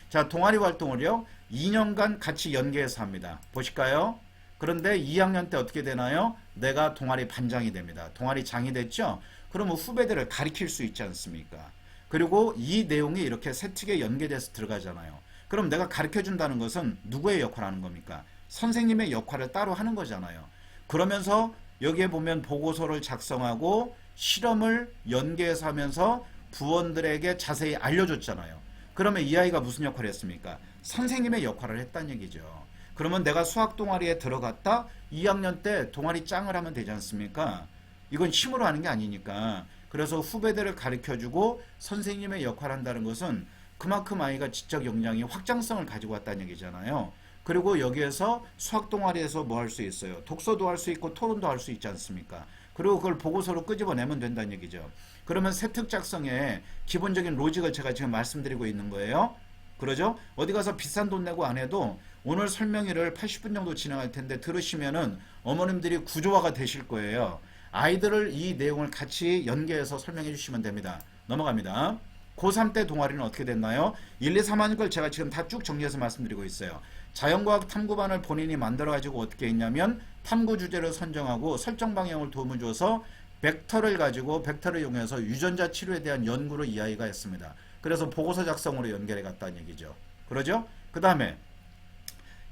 자, 동아리 활동을요 2년간 같이 연계해서 합니다. 보실까요? 그런데 2학년 때 어떻게 되나요? 내가 동아리 반장이 됩니다. 동아리 장이 됐죠? 그러면 후배들을 가르칠 수 있지 않습니까? 그리고 이 내용이 이렇게 세특에 연계돼서 들어가잖아요. 그럼 내가 가르쳐 준다는 것은 누구의 역할을 하는 겁니까? 선생님의 역할을 따로 하는 거잖아요. 그러면서 여기에 보면 보고서를 작성하고 실험을 연계해서 하면서 부원들에게 자세히 알려줬잖아요. 그러면 이 아이가 무슨 역할을 했습니까? 선생님의 역할을 했다는 얘기죠. 그러면 내가 수학 동아리에 들어갔다 2학년 때 동아리 짱을 하면 되지 않습니까? 이건 힘으로 하는 게 아니니까. 그래서 후배들을 가르쳐주고 선생님의 역할을 한다는 것은 그만큼 아이가 지적 역량이 확장성을 가지고 왔다는 얘기잖아요. 그리고 여기에서 수학 동아리에서 뭐 할 수 있어요? 독서도 할 수 있고 토론도 할 수 있지 않습니까? 그리고 그걸 보고서로 끄집어내면 된다는 얘기죠. 그러면 세특 작성에 기본적인 로직을 제가 지금 말씀드리고 있는 거예요. 그러죠? 어디 가서 비싼 돈 내고 안 해도 오늘 설명회를 80분 정도 진행할 텐데 들으시면은 어머님들이 구조화가 되실 거예요. 아이들을 이 내용을 같이 연계해서 설명해 주시면 됩니다. 넘어갑니다. 고3 때 동아리는 어떻게 됐나요? 1, 2, 3학년 걸 제가 지금 다 쭉 정리해서 말씀드리고 있어요. 자연과학 탐구반을 본인이 만들어가지고 어떻게 했냐면 탐구 주제를 선정하고 설정 방향을 도움을 줘서 벡터를 가지고 벡터를 이용해서 유전자 치료에 대한 연구를 이 아이가 했습니다. 그래서 보고서 작성으로 연결해 갔다는 얘기죠. 그러죠? 그 다음에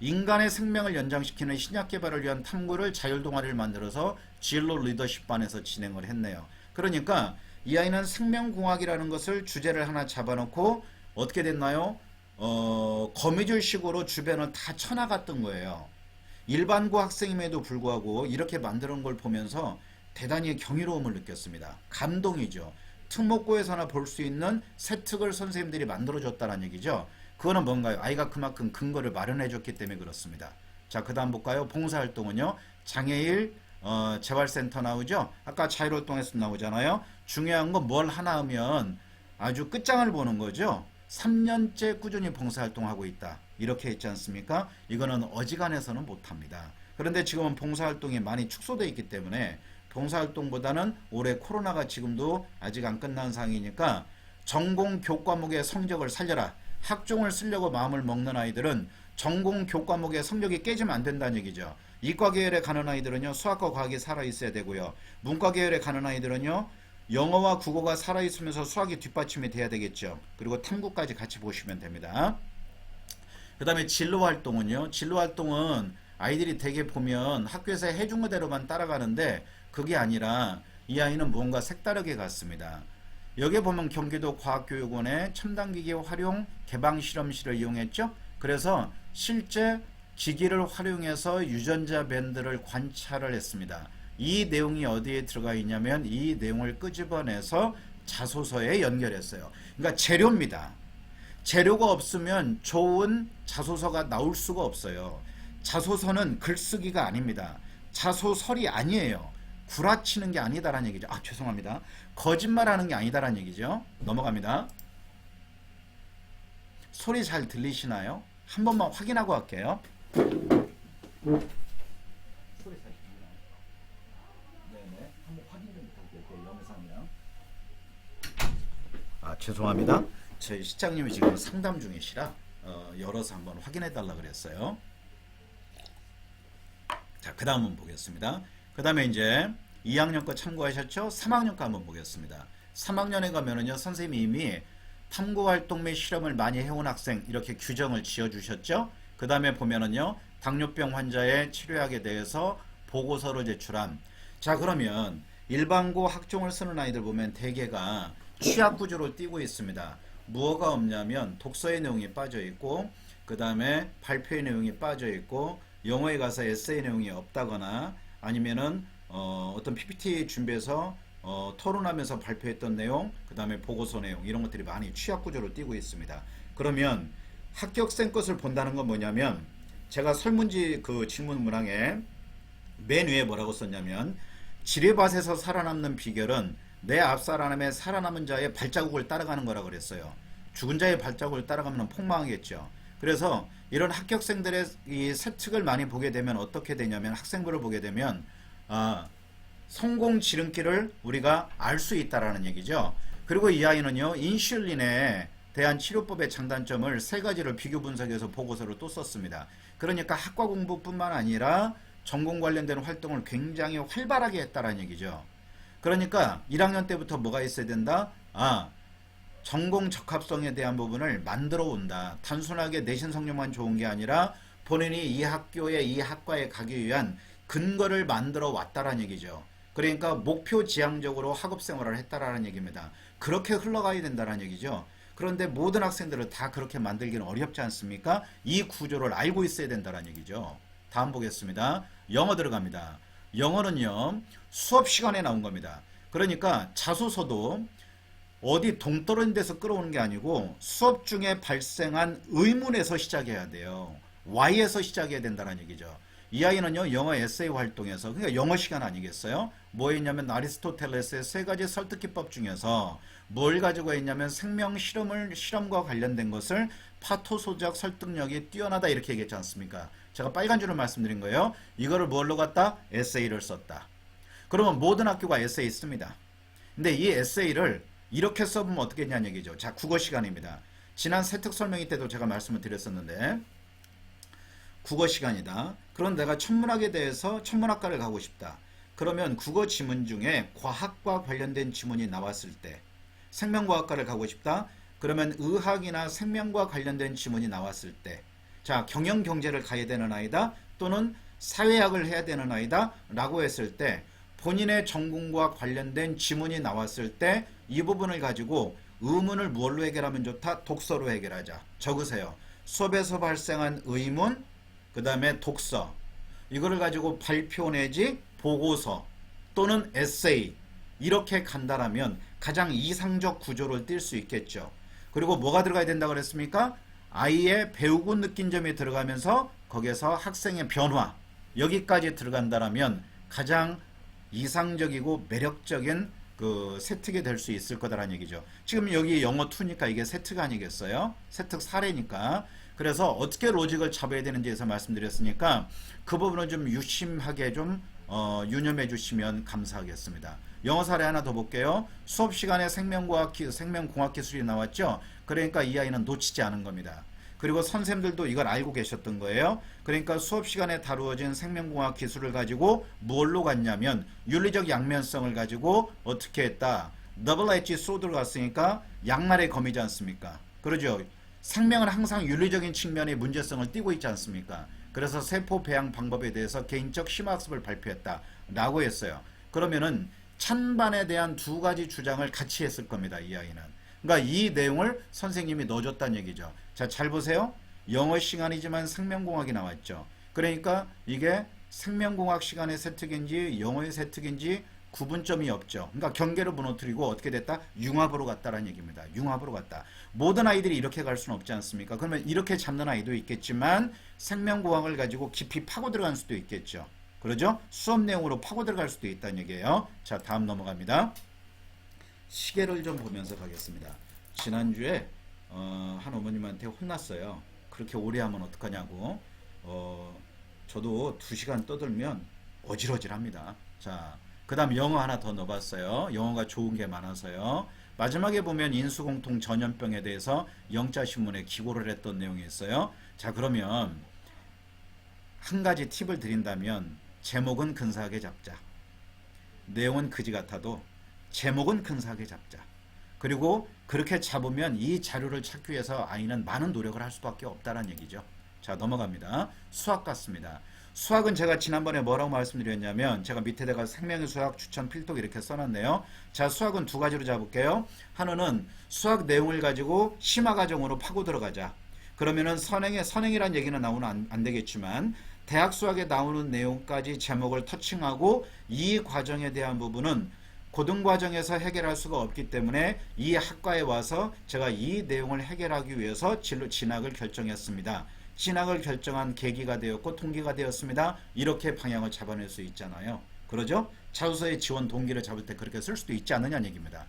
인간의 생명을 연장시키는 신약 개발을 위한 탐구를 자율동아리를 만들어서 진로 리더십반에서 진행을 했네요. 그러니까 이 아이는 생명공학이라는 것을 주제를 하나 잡아놓고 어떻게 됐나요? 거미줄식으로 주변을 다 쳐나갔던 거예요. 일반고 학생임에도 불구하고 이렇게 만드는 걸 보면서 대단히 경이로움을 느꼈습니다. 감동이죠. 특목고에서나 볼 수 있는 새 특을 선생님들이 만들어줬다는 얘기죠. 그거는 뭔가요? 아이가 그만큼 근거를 마련해줬기 때문에 그렇습니다. 자, 그 다음 볼까요? 봉사활동은요. 장애인 재활센터 나오죠. 아까 자율활동에서 나오잖아요. 중요한 건 뭘 하나 하면 아주 끝장을 보는 거죠. 3년째 꾸준히 봉사활동하고 있다. 이렇게 했지 않습니까? 이거는 어지간해서는 못합니다. 그런데 지금은 봉사활동이 많이 축소되어 있기 때문에 봉사활동보다는 올해 코로나가 지금도 아직 안 끝난 상황이니까 전공 교과목의 성적을 살려라. 학종을 쓰려고 마음을 먹는 아이들은 전공 교과목의 성적이 깨지면 안 된다는 얘기죠. 이과 계열에 가는 아이들은요. 수학과 과학이 살아있어야 되고요. 문과 계열에 가는 아이들은요. 영어와 국어가 살아있으면서 수학이 뒷받침이 돼야 되겠죠. 그리고 탐구까지 같이 보시면 됩니다. 그 다음에 진로활동은요. 진로활동은 아이들이 되게 보면 학교에서 해준 거대로만 따라가는데 그게 아니라 이 아이는 뭔가 색다르게 갔습니다. 여기에 보면 경기도 과학교육원의 첨단기기 활용 개방실험실을 이용했죠. 그래서 실제 기기를 활용해서 유전자 밴드를 관찰을 했습니다. 이 내용이 어디에 들어가 있냐면 이 내용을 끄집어내서 자소서에 연결했어요. 그러니까 재료입니다. 재료가 없으면 좋은 자소서가 나올 수가 없어요. 자소서는 글쓰기가 아닙니다. 자소설이 아니에요. 구라치는 게 아니다라는 얘기죠. 아, 죄송합니다. 거짓말하는 게 아니다라는 얘기죠. 넘어갑니다. 소리 잘 들리시나요? 한 번만 확인하고 할게요. 소리 잘 들리나요? 네네. 한번 확인 좀 부탁드릴게요. 영상이랑. 아, 죄송합니다. 저희 실장님이 지금 상담 중이시라 열어서 한번 확인해 달라 그랬어요. 자, 그 다음은 보겠습니다. 그 다음에 이제 2학년 거 참고하셨죠? 3학년 거 한번 보겠습니다. 3학년에 가면은요, 선생님이 이미 탐구활동 및 실험을 많이 해온 학생 이렇게 규정을 지어주셨죠? 그 다음에 보면은요, 당뇨병 환자의 치료약에 대해서 보고서를 제출함. 자, 그러면 일반고 학종을 쓰는 아이들 보면 대개가 취약 구조로 띄고 있습니다. 무엇가 없냐면 독서의 내용이 빠져 있고, 그 다음에 발표의 내용이 빠져 있고, 영어에 가서 에세이 내용이 없다거나 아니면은 어떤 PPT 준비해서 토론하면서 발표했던 내용, 그 다음에 보고서 내용 이런 것들이 많이 취약 구조로 띄고 있습니다. 그러면 합격생 것을 본다는 건 뭐냐면 제가 설문지 그 질문 문항에 맨 위에 뭐라고 썼냐면 지뢰밭에서 살아남는 비결은 내 앞사람의 살아남은 자의 발자국을 따라가는 거라고 그랬어요. 죽은 자의 발자국을 따라가면 폭망하겠죠. 그래서 이런 합격생들의 이 세특을 많이 보게 되면 어떻게 되냐면 학생부를 보게 되면 성공 지름길을 우리가 알 수 있다라는 얘기죠. 그리고 이 아이는요, 인슐린에 대한 치료법의 장단점을 세 가지를 비교 분석해서 보고서를 또 썼습니다. 그러니까 학과 공부뿐만 아니라 전공 관련된 활동을 굉장히 활발하게 했다라는 얘기죠. 그러니까 1학년 때부터 뭐가 있어야 된다? 전공 적합성에 대한 부분을 만들어 온다. 단순하게 내신 성적만 좋은 게 아니라 본인이 이 학교에 이 학과에 가기 위한 근거를 만들어 왔다라는 얘기죠. 그러니까 목표 지향적으로 학업 생활을 했다라는 얘기입니다. 그렇게 흘러가야 된다는 얘기죠. 그런데 모든 학생들을 다 그렇게 만들기는 어렵지 않습니까? 이 구조를 알고 있어야 된다는 얘기죠. 다음 보겠습니다. 영어 들어갑니다. 영어는요, 수업 시간에 나온 겁니다. 그러니까 자소서도 어디 동떨어진 데서 끌어오는 게 아니고 수업 중에 발생한 의문에서 시작해야 돼요. Y에서 시작해야 된다는 얘기죠. 이 아이는요, 영어 에세이 활동에서, 그러니까 영어 시간 아니겠어요? 뭐 했냐면 아리스토텔레스의 세 가지 설득기법 중에서 뭘 가지고 했냐면 생명 실험과 관련된 것을 파토소적 설득력이 뛰어나다 이렇게 얘기했지 않습니까? 제가 빨간 줄을 말씀드린 거예요. 이거를 뭘로 갖다? 에세이를 썼다. 그러면 모든 학교가 에세이 씁니다. 근데 이 에세이를 이렇게 써보면 어떻겠냐는 얘기죠. 자, 국어 시간입니다. 지난 세특 설명회 때도 제가 말씀을 드렸었는데 국어 시간이다. 그럼 내가 천문학에 대해서 천문학과를 가고 싶다. 그러면 국어 지문 중에 과학과 관련된 지문이 나왔을 때 생명과학과를 가고 싶다. 그러면 의학이나 생명과 관련된 지문이 나왔을 때 자, 경영경제를 가야 되는 아이다. 또는 사회학을 해야 되는 아이다. 라고 했을 때 본인의 전공과 관련된 지문이 나왔을 때 이 부분을 가지고 의문을 무엇로 해결하면 좋다? 독서로 해결하자. 적으세요. 수업에서 발생한 의문, 그 다음에 독서, 이거를 가지고 발표 내지 보고서 또는 에세이 이렇게 간다라면 가장 이상적 구조를 띌 수 있겠죠. 그리고 뭐가 들어가야 된다고 그랬습니까? 아이의 배우고 느낀 점이 들어가면서 거기에서 학생의 변화 여기까지 들어간다라면 가장 이상적이고 매력적인 그 세특이 될 수 있을 거다라는 얘기죠. 지금 여기 영어 2니까 이게 세특 아니겠어요? 세특 사례니까. 그래서 어떻게 로직을 잡아야 되는지에서 말씀드렸으니까 그 부분은 좀 유심하게 좀 유념해 주시면 감사하겠습니다. 영어 사례 하나 더 볼게요. 수업 시간에 생명공학 기술이 나왔죠. 그러니까 이 아이는 놓치지 않은 겁니다. 그리고 선생님들도 이걸 알고 계셨던 거예요. 그러니까 수업 시간에 다루어진 생명공학 기술을 가지고 뭘로 갔냐면 윤리적 양면성을 가지고 어떻게 했다. 더블 엣지 소드로 갔으니까 양날의 검이지 않습니까? 그러죠. 생명은 항상 윤리적인 측면의 문제성을 띠고 있지 않습니까? 그래서 세포 배양 방법에 대해서 개인적 심화학습을 발표했다 라고 했어요. 그러면은 찬반에 대한 두 가지 주장을 같이 했을 겁니다. 이 아이는. 그러니까 이 내용을 선생님이 넣어줬다는 얘기죠. 자, 잘 보세요. 영어 시간이지만 생명공학이 나왔죠. 그러니까 이게 생명공학 시간의 세특인지 영어의 세특인지 구분점이 없죠. 그러니까 경계를 무너뜨리고 어떻게 됐다? 융합으로 갔다라는 얘기입니다. 융합으로 갔다. 모든 아이들이 이렇게 갈 수는 없지 않습니까? 그러면 이렇게 잡는 아이도 있겠지만 생명공학을 가지고 깊이 파고 들어갈 수도 있겠죠. 그러죠? 수업 내용으로 파고 들어갈 수도 있다는 얘기예요. 자, 다음 넘어갑니다. 시계를 좀 보면서 가겠습니다. 지난주에 한 어머님한테 혼났어요. 그렇게 오래 하면 어떡하냐고. 저도 2시간 떠들면 어질어질합니다. 자, 그 다음 영어 하나 더 넣어봤어요. 영어가 좋은 게 많아서요. 마지막에 보면 인수공통 전염병에 대해서 영자신문에 기고를 했던 내용이 있어요. 자, 그러면 한 가지 팁을 드린다면 제목은 근사하게 잡자. 내용은 그지 같아도 제목은 근사하게 잡자. 그리고 그렇게 잡으면 이 자료를 찾기 위해서 아이는 많은 노력을 할 수밖에 없다는 얘기죠. 자, 넘어갑니다. 수학 같습니다. 수학은 제가 지난번에 뭐라고 말씀드렸냐면 제가 밑에다가 생명의 수학 추천 필독 이렇게 써놨네요. 자, 수학은 두 가지로 잡을게요. 하나는 수학 내용을 가지고 심화 과정으로 파고 들어가자. 그러면은 선행이란 얘기는 나오면 안 되겠지만 대학 수학에 나오는 내용까지 제목을 터칭하고 이 과정에 대한 부분은 고등과정에서 해결할 수가 없기 때문에 이 학과에 와서 제가 이 내용을 해결하기 위해서 진학을 결정했습니다. 진학을 결정한 계기가 되었고 동기가 되었습니다. 이렇게 방향을 잡아낼 수 있잖아요. 그러죠? 자소서의 지원 동기를 잡을 때 그렇게 쓸 수도 있지 않느냐는 얘기입니다.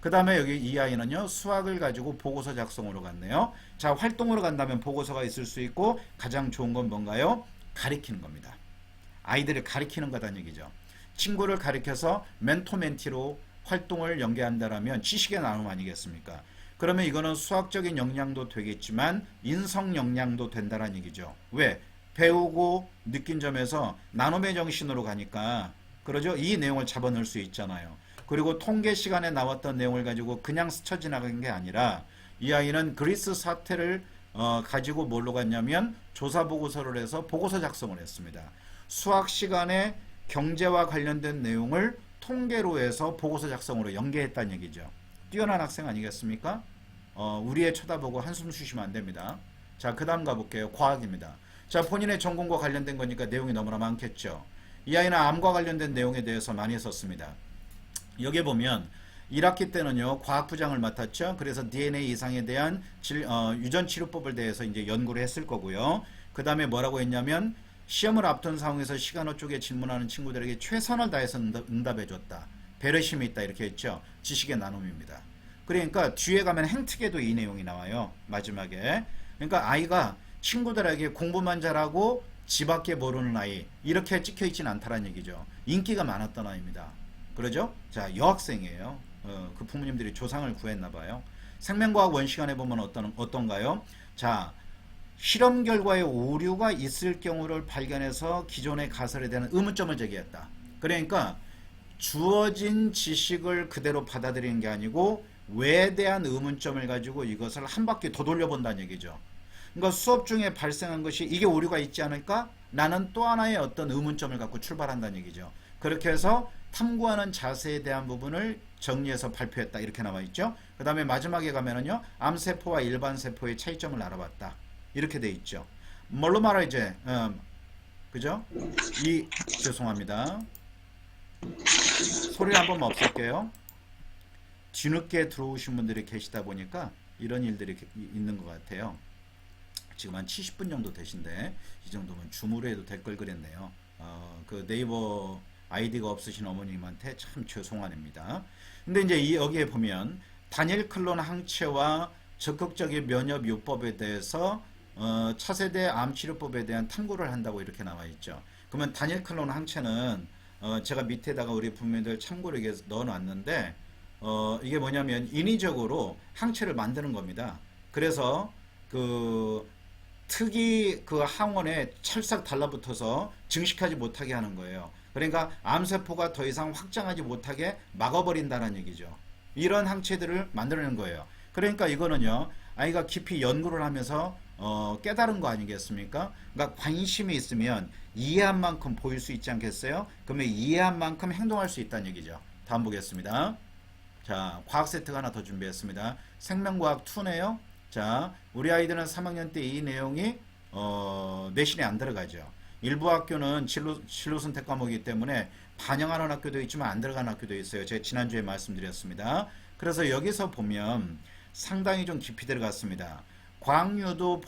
그 다음에 여기 이 아이는요, 수학을 가지고 보고서 작성으로 갔네요. 자, 활동으로 간다면 보고서가 있을 수 있고 가장 좋은 건 뭔가요? 가리키는 겁니다. 아이들을 가리키는 거다는 얘기죠. 친구를 가리켜서 멘토멘티로 활동을 연계한다라면 지식의 나눔 아니겠습니까? 그러면 이거는 수학적인 역량도 되겠지만 인성 역량도 된다는 얘기죠. 왜? 배우고 느낀 점에서 나눔의 정신으로 가니까 그러죠? 이 내용을 잡아넣을 수 있잖아요. 그리고 통계 시간에 나왔던 내용을 가지고 그냥 스쳐 지나간 게 아니라 이 아이는 그리스 사태를 가지고 뭘로 갔냐면 조사 보고서를 해서 보고서 작성을 했습니다. 수학 시간에 경제와 관련된 내용을 통계로 해서 보고서 작성으로 연계했다는 얘기죠. 뛰어난 학생 아니겠습니까? 우리의 쳐다보고 한숨 쉬시면 안 됩니다. 자, 그 다음 가볼게요. 과학입니다. 자, 본인의 전공과 관련된 거니까 내용이 너무나 많겠죠. 이 아이는 암과 관련된 내용에 대해서 많이 썼습니다. 여기 보면 1학기 때는요, 과학부장을 맡았죠. 그래서 DNA 이상에 대한 유전치료법을 대해서 이제 연구를 했을 거고요. 그 다음에 뭐라고 했냐면 시험을 앞둔 상황에서 시간호 쪽에 질문하는 친구들에게 최선을 다해서 응답해줬다. 배려심이 있다 이렇게 했죠. 지식의 나눔입니다. 그러니까 뒤에 가면 행특에도 이 내용이 나와요. 마지막에. 그러니까 아이가 친구들에게 공부만 잘하고 지밖에 모르는 아이 이렇게 찍혀있지는 않다는 얘기죠. 인기가 많았던 아이입니다. 그러죠? 자, 여학생이에요. 그 부모님들이 조상을 구했나 봐요. 생명과학 원시간에 보면 어떤가요? 자, 실험 결과에 오류가 있을 경우를 발견해서 기존의 가설에 대한 의문점을 제기했다. 그러니까 주어진 지식을 그대로 받아들이는 게 아니고 왜에 대한 의문점을 가지고 이것을 한 바퀴 더 돌려본다는 얘기죠. 그러니까 수업 중에 발생한 것이 이게 오류가 있지 않을까? 나는 또 하나의 어떤 의문점을 갖고 출발한다는 얘기죠. 그렇게 해서 탐구하는 자세에 대한 부분을 정리해서 발표했다. 이렇게 나와 있죠. 그 다음에 마지막에 가면은요, 암세포와 일반 세포의 차이점을 알아봤다. 이렇게 돼 있죠. 뭘로 말하지? 그죠? 죄송합니다. 소리 한 번만 없앨게요. 뒤늦게 들어오신 분들이 계시다 보니까 이런 일들이 있는 것 같아요. 지금 한 70분 정도 되신데 이 정도면 줌으로 해도 될 걸 그랬네요. 그 네이버 아이디가 없으신 어머님한테 참 죄송합니다. 근데 이제 여기에 보면 다니엘 클론 항체와 적극적인 면역 요법에 대해서 차세대 암치료법에 대한 탐구를 한다고 이렇게 나와 있죠. 그러면 다니엘 클론 항체는 제가 밑에다가 우리 부모님들 참고를 위해서 넣어놨는데 이게 뭐냐면 인위적으로 항체를 만드는 겁니다. 그래서 그 특이 그 항원에 찰싹 달라붙어서 증식하지 못하게 하는 거예요. 그러니까 암세포가 더 이상 확장하지 못하게 막아버린다는 얘기죠. 이런 항체들을 만들어낸 거예요. 그러니까 이거는요, 아이가 깊이 연구를 하면서 깨달은 거 아니겠습니까? 그러니까 관심이 있으면 이해한 만큼 보일 수 있지 않겠어요? 그러면 이해한 만큼 행동할 수 있다는 얘기죠. 다음 보겠습니다. 자, 과학 세트가 하나 더 준비했습니다. 생명과학 2네요. 자, 우리 아이들은 3학년 때 이 내용이 내신에 안 들어가죠. 일부 학교는 진로 선택 과목이기 때문에 반영하는 학교도 있지만 안 들어가는 학교도 있어요. 제가 지난주에 말씀드렸습니다. 그래서 여기서 보면 상당히 좀 깊이 들어갔습니다. 광유도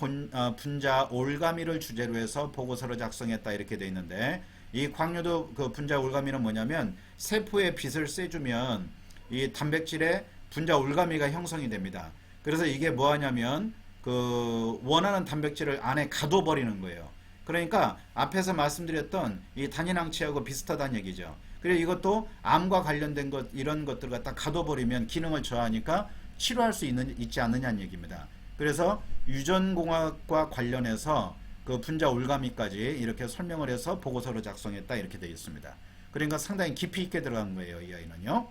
분자 올가미를 주제로 해서 보고서를 작성했다 이렇게 돼 있는데, 이 광유도 그 분자 올가미는 뭐냐면 세포에 빛을 쐬주면 이 단백질의 분자 올가미가 형성이 됩니다. 그래서 이게 뭐 하냐면 그 원하는 단백질을 안에 가둬버리는 거예요. 그러니까 앞에서 말씀드렸던 이 단인항체하고 비슷하다는 얘기죠. 그리고 이것도 암과 관련된 것, 이런 것들 갖다 가둬버리면 기능을 저하니까 치료할 수 있지 않느냐는 얘기입니다. 그래서 유전공학과 관련해서 그 분자 올가미까지 이렇게 설명을 해서 보고서를 작성했다 이렇게 되어 있습니다. 그러니까 상당히 깊이 있게 들어간 거예요, 이 아이는요.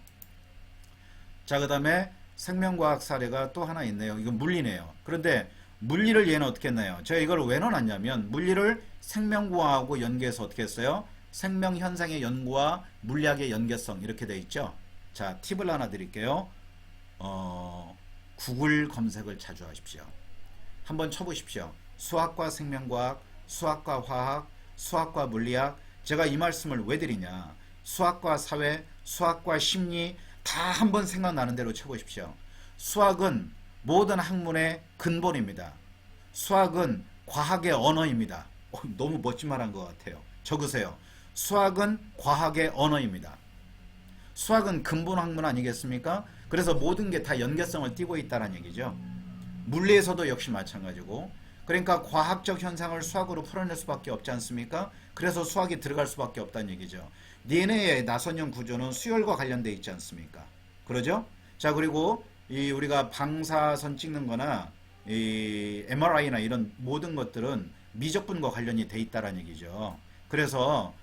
자, 그 다음에 생명과학 사례가 또 하나 있네요. 이건 물리네요. 그런데 물리를 얘는 어떻게 했나요? 제가 이걸 왜 넣어놨냐면 물리를 생명과학하고 연계해서 어떻게 했어요? 생명현상의 연구와 물리학의 연계성 이렇게 돼 있죠. 자, 팁을 하나 드릴게요. 구글 검색을 자주 하십시오. 한번 쳐보십시오. 수학과 생명과학, 수학과 화학, 수학과 물리학. 제가 이 말씀을 왜 드리냐? 수학과 사회, 수학과 심리 다 한번 생각나는 대로 쳐보십시오. 수학은 모든 학문의 근본입니다. 수학은 과학의 언어입니다. 너무 멋진 말 한 것 같아요. 적으세요. 수학은 과학의 언어입니다. 수학은 근본 학문 아니겠습니까? 그래서 모든 게 다 연계성을 띠고 있다는 얘기죠. 물리에서도 역시 마찬가지고, 그러니까 과학적 현상을 수학으로 풀어낼 수밖에 없지 않습니까? 그래서 수학이 들어갈 수밖에 없다는 얘기죠. DNA의 나선형 구조는 수열과 관련되어 있지 않습니까? 그러죠? 자, 그리고 이 우리가 방사선 찍는 거나 이 MRI나 이런 모든 것들은 미적분과 관련이 돼 있다는 얘기죠. 그래서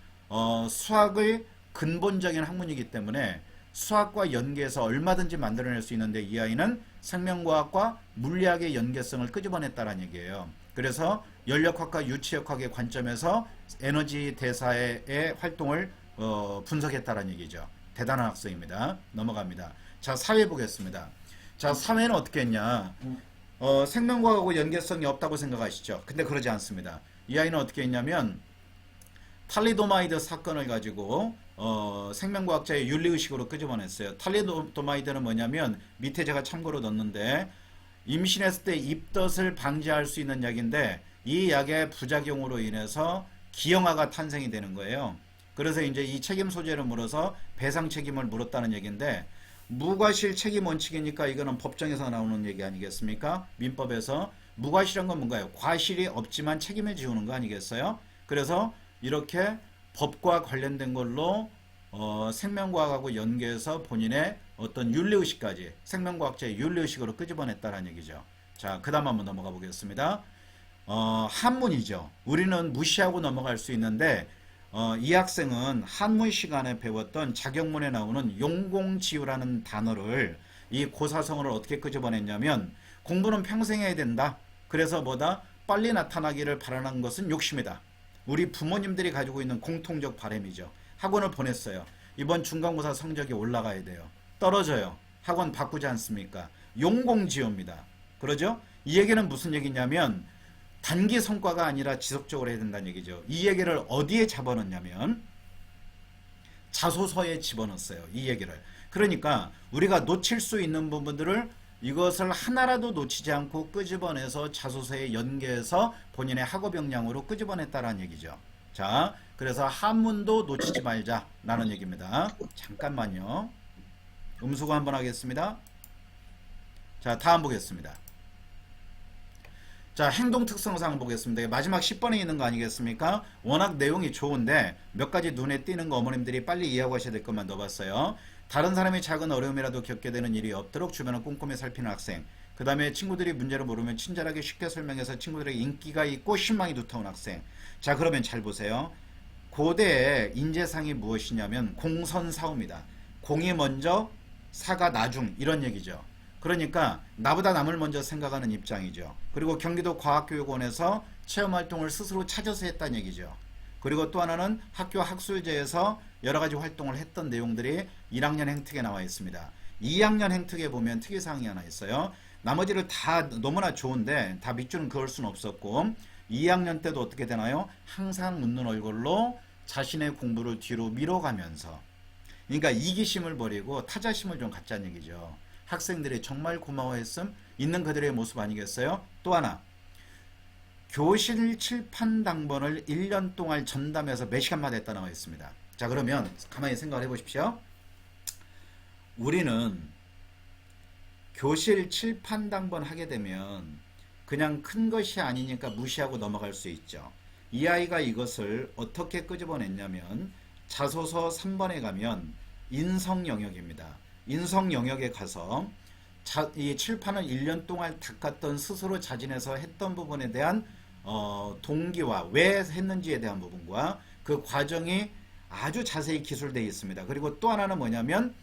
수학의 근본적인 학문이기 때문에 수학과 연계해서 얼마든지 만들어낼 수 있는데, 이 아이는 생명과학과 물리학의 연계성을 끄집어냈다는 얘기예요. 그래서 연력학과 유치역학의 관점에서 에너지 대사의 활동을 분석했다는 얘기죠. 대단한 학생입니다. 넘어갑니다. 자, 사회 보겠습니다. 자, 사회는 어떻게 했냐? 생명과학하고 연계성이 없다고 생각하시죠? 근데 그러지 않습니다. 이 아이는 어떻게 했냐면 탈리도마이드 사건을 가지고 생명과학자의 윤리의식으로 끄집어냈어요. 탈리도마이드는 뭐냐면 밑에 제가 참고로 넣었는데 임신했을 때 입덧을 방지할 수 있는 약인데, 이 약의 부작용으로 인해서 기형아가 탄생이 되는 거예요. 그래서 이제 이 책임 소재를 물어서 배상 책임을 물었다는 얘기인데, 무과실 책임 원칙이니까 이거는 법정에서 나오는 얘기 아니겠습니까? 민법에서. 무과실한 건 뭔가요? 과실이 없지만 책임을 지우는 거 아니겠어요? 그래서 이렇게 법과 관련된 걸로 생명과학하고 연계해서 본인의 어떤 윤리의식까지 생명과학자의 윤리의식으로 끄집어냈다는 얘기죠. 자, 그 다음 한번 넘어가 보겠습니다. 한문이죠. 우리는 무시하고 넘어갈 수 있는데 이 학생은 한문 시간에 배웠던 자격문에 나오는 용공지우라는 단어를 이 고사성어를 어떻게 끄집어냈냐면 공부는 평생 해야 된다. 그래서 뭐다? 빨리 나타나기를 바라는 것은 욕심이다. 우리 부모님들이 가지고 있는 공통적 바람이죠. 학원을 보냈어요. 이번 중간고사 성적이 올라가야 돼요. 떨어져요. 학원 바꾸지 않습니까? 용공지우입니다. 그러죠? 이 얘기는 무슨 얘기냐면 단기 성과가 아니라 지속적으로 해야 된다는 얘기죠. 이 얘기를 어디에 집어넣냐면 자소서에 집어넣었어요. 이 얘기를. 그러니까 우리가 놓칠 수 있는 부분들을 이것을 하나라도 놓치지 않고 끄집어내서 자소서에 연계해서 본인의 학업 역량으로 끄집어냈다라는 얘기죠. 자, 그래서 한문도 놓치지 말자라는 얘기입니다. 잠깐만요. 음수고 한번 하겠습니다. 자, 다음 보겠습니다. 자, 행동 특성상 보겠습니다. 마지막 10번에 있는 거 아니겠습니까? 워낙 내용이 좋은데 몇 가지 눈에 띄는 거 어머님들이 빨리 이해하고 하셔야 될 것만 넣어봤어요. 다른 사람이 작은 어려움이라도 겪게 되는 일이 없도록 주변을 꼼꼼히 살피는 학생. 그 다음에 친구들이 문제를 모르면 친절하게 쉽게 설명해서 친구들에게 인기가 있고 신망이 두터운 학생. 자, 그러면 잘 보세요. 고대의 인재상이 무엇이냐면 공선사우입니다. 공이 먼저, 사가 나중, 이런 얘기죠. 그러니까 나보다 남을 먼저 생각하는 입장이죠. 그리고 경기도 과학교육원에서 체험활동을 스스로 찾아서 했다는 얘기죠. 그리고 또 하나는 학교 학술제에서 여러가지 활동을 했던 내용들이 1학년 행특에 나와 있습니다. 2학년 행특에 보면 특이사항이 하나 있어요. 나머지를 다 너무나 좋은데 다 밑줄은 그을 수는 없었고 2학년 때도 어떻게 되나요? 항상 웃는 얼굴로 자신의 공부를 뒤로 밀어가면서, 그러니까 이기심을 버리고 타자심을 좀 갖자는 얘기죠. 학생들이 정말 고마워했음 있는 그들의 모습 아니겠어요? 또 하나, 교실 칠판 당번을 1년 동안 전담해서 몇 시간마다 했다 나와 있습니다. 자, 그러면 가만히 생각을 해보십시오. 우리는 교실 칠판 당번 하게 되면 그냥 큰 것이 아니니까 무시하고 넘어갈 수 있죠. 이 아이가 이것을 어떻게 끄집어냈냐면 자소서 3번에 가면 인성 영역입니다. 인성 영역에 가서 이 칠판을 1년 동안 닦았던 스스로 자진해서 했던 부분에 대한 동기와 왜 했는지에 대한 부분과 그 과정이 아주 자세히 기술되어 있습니다. 그리고 또 하나는 뭐냐면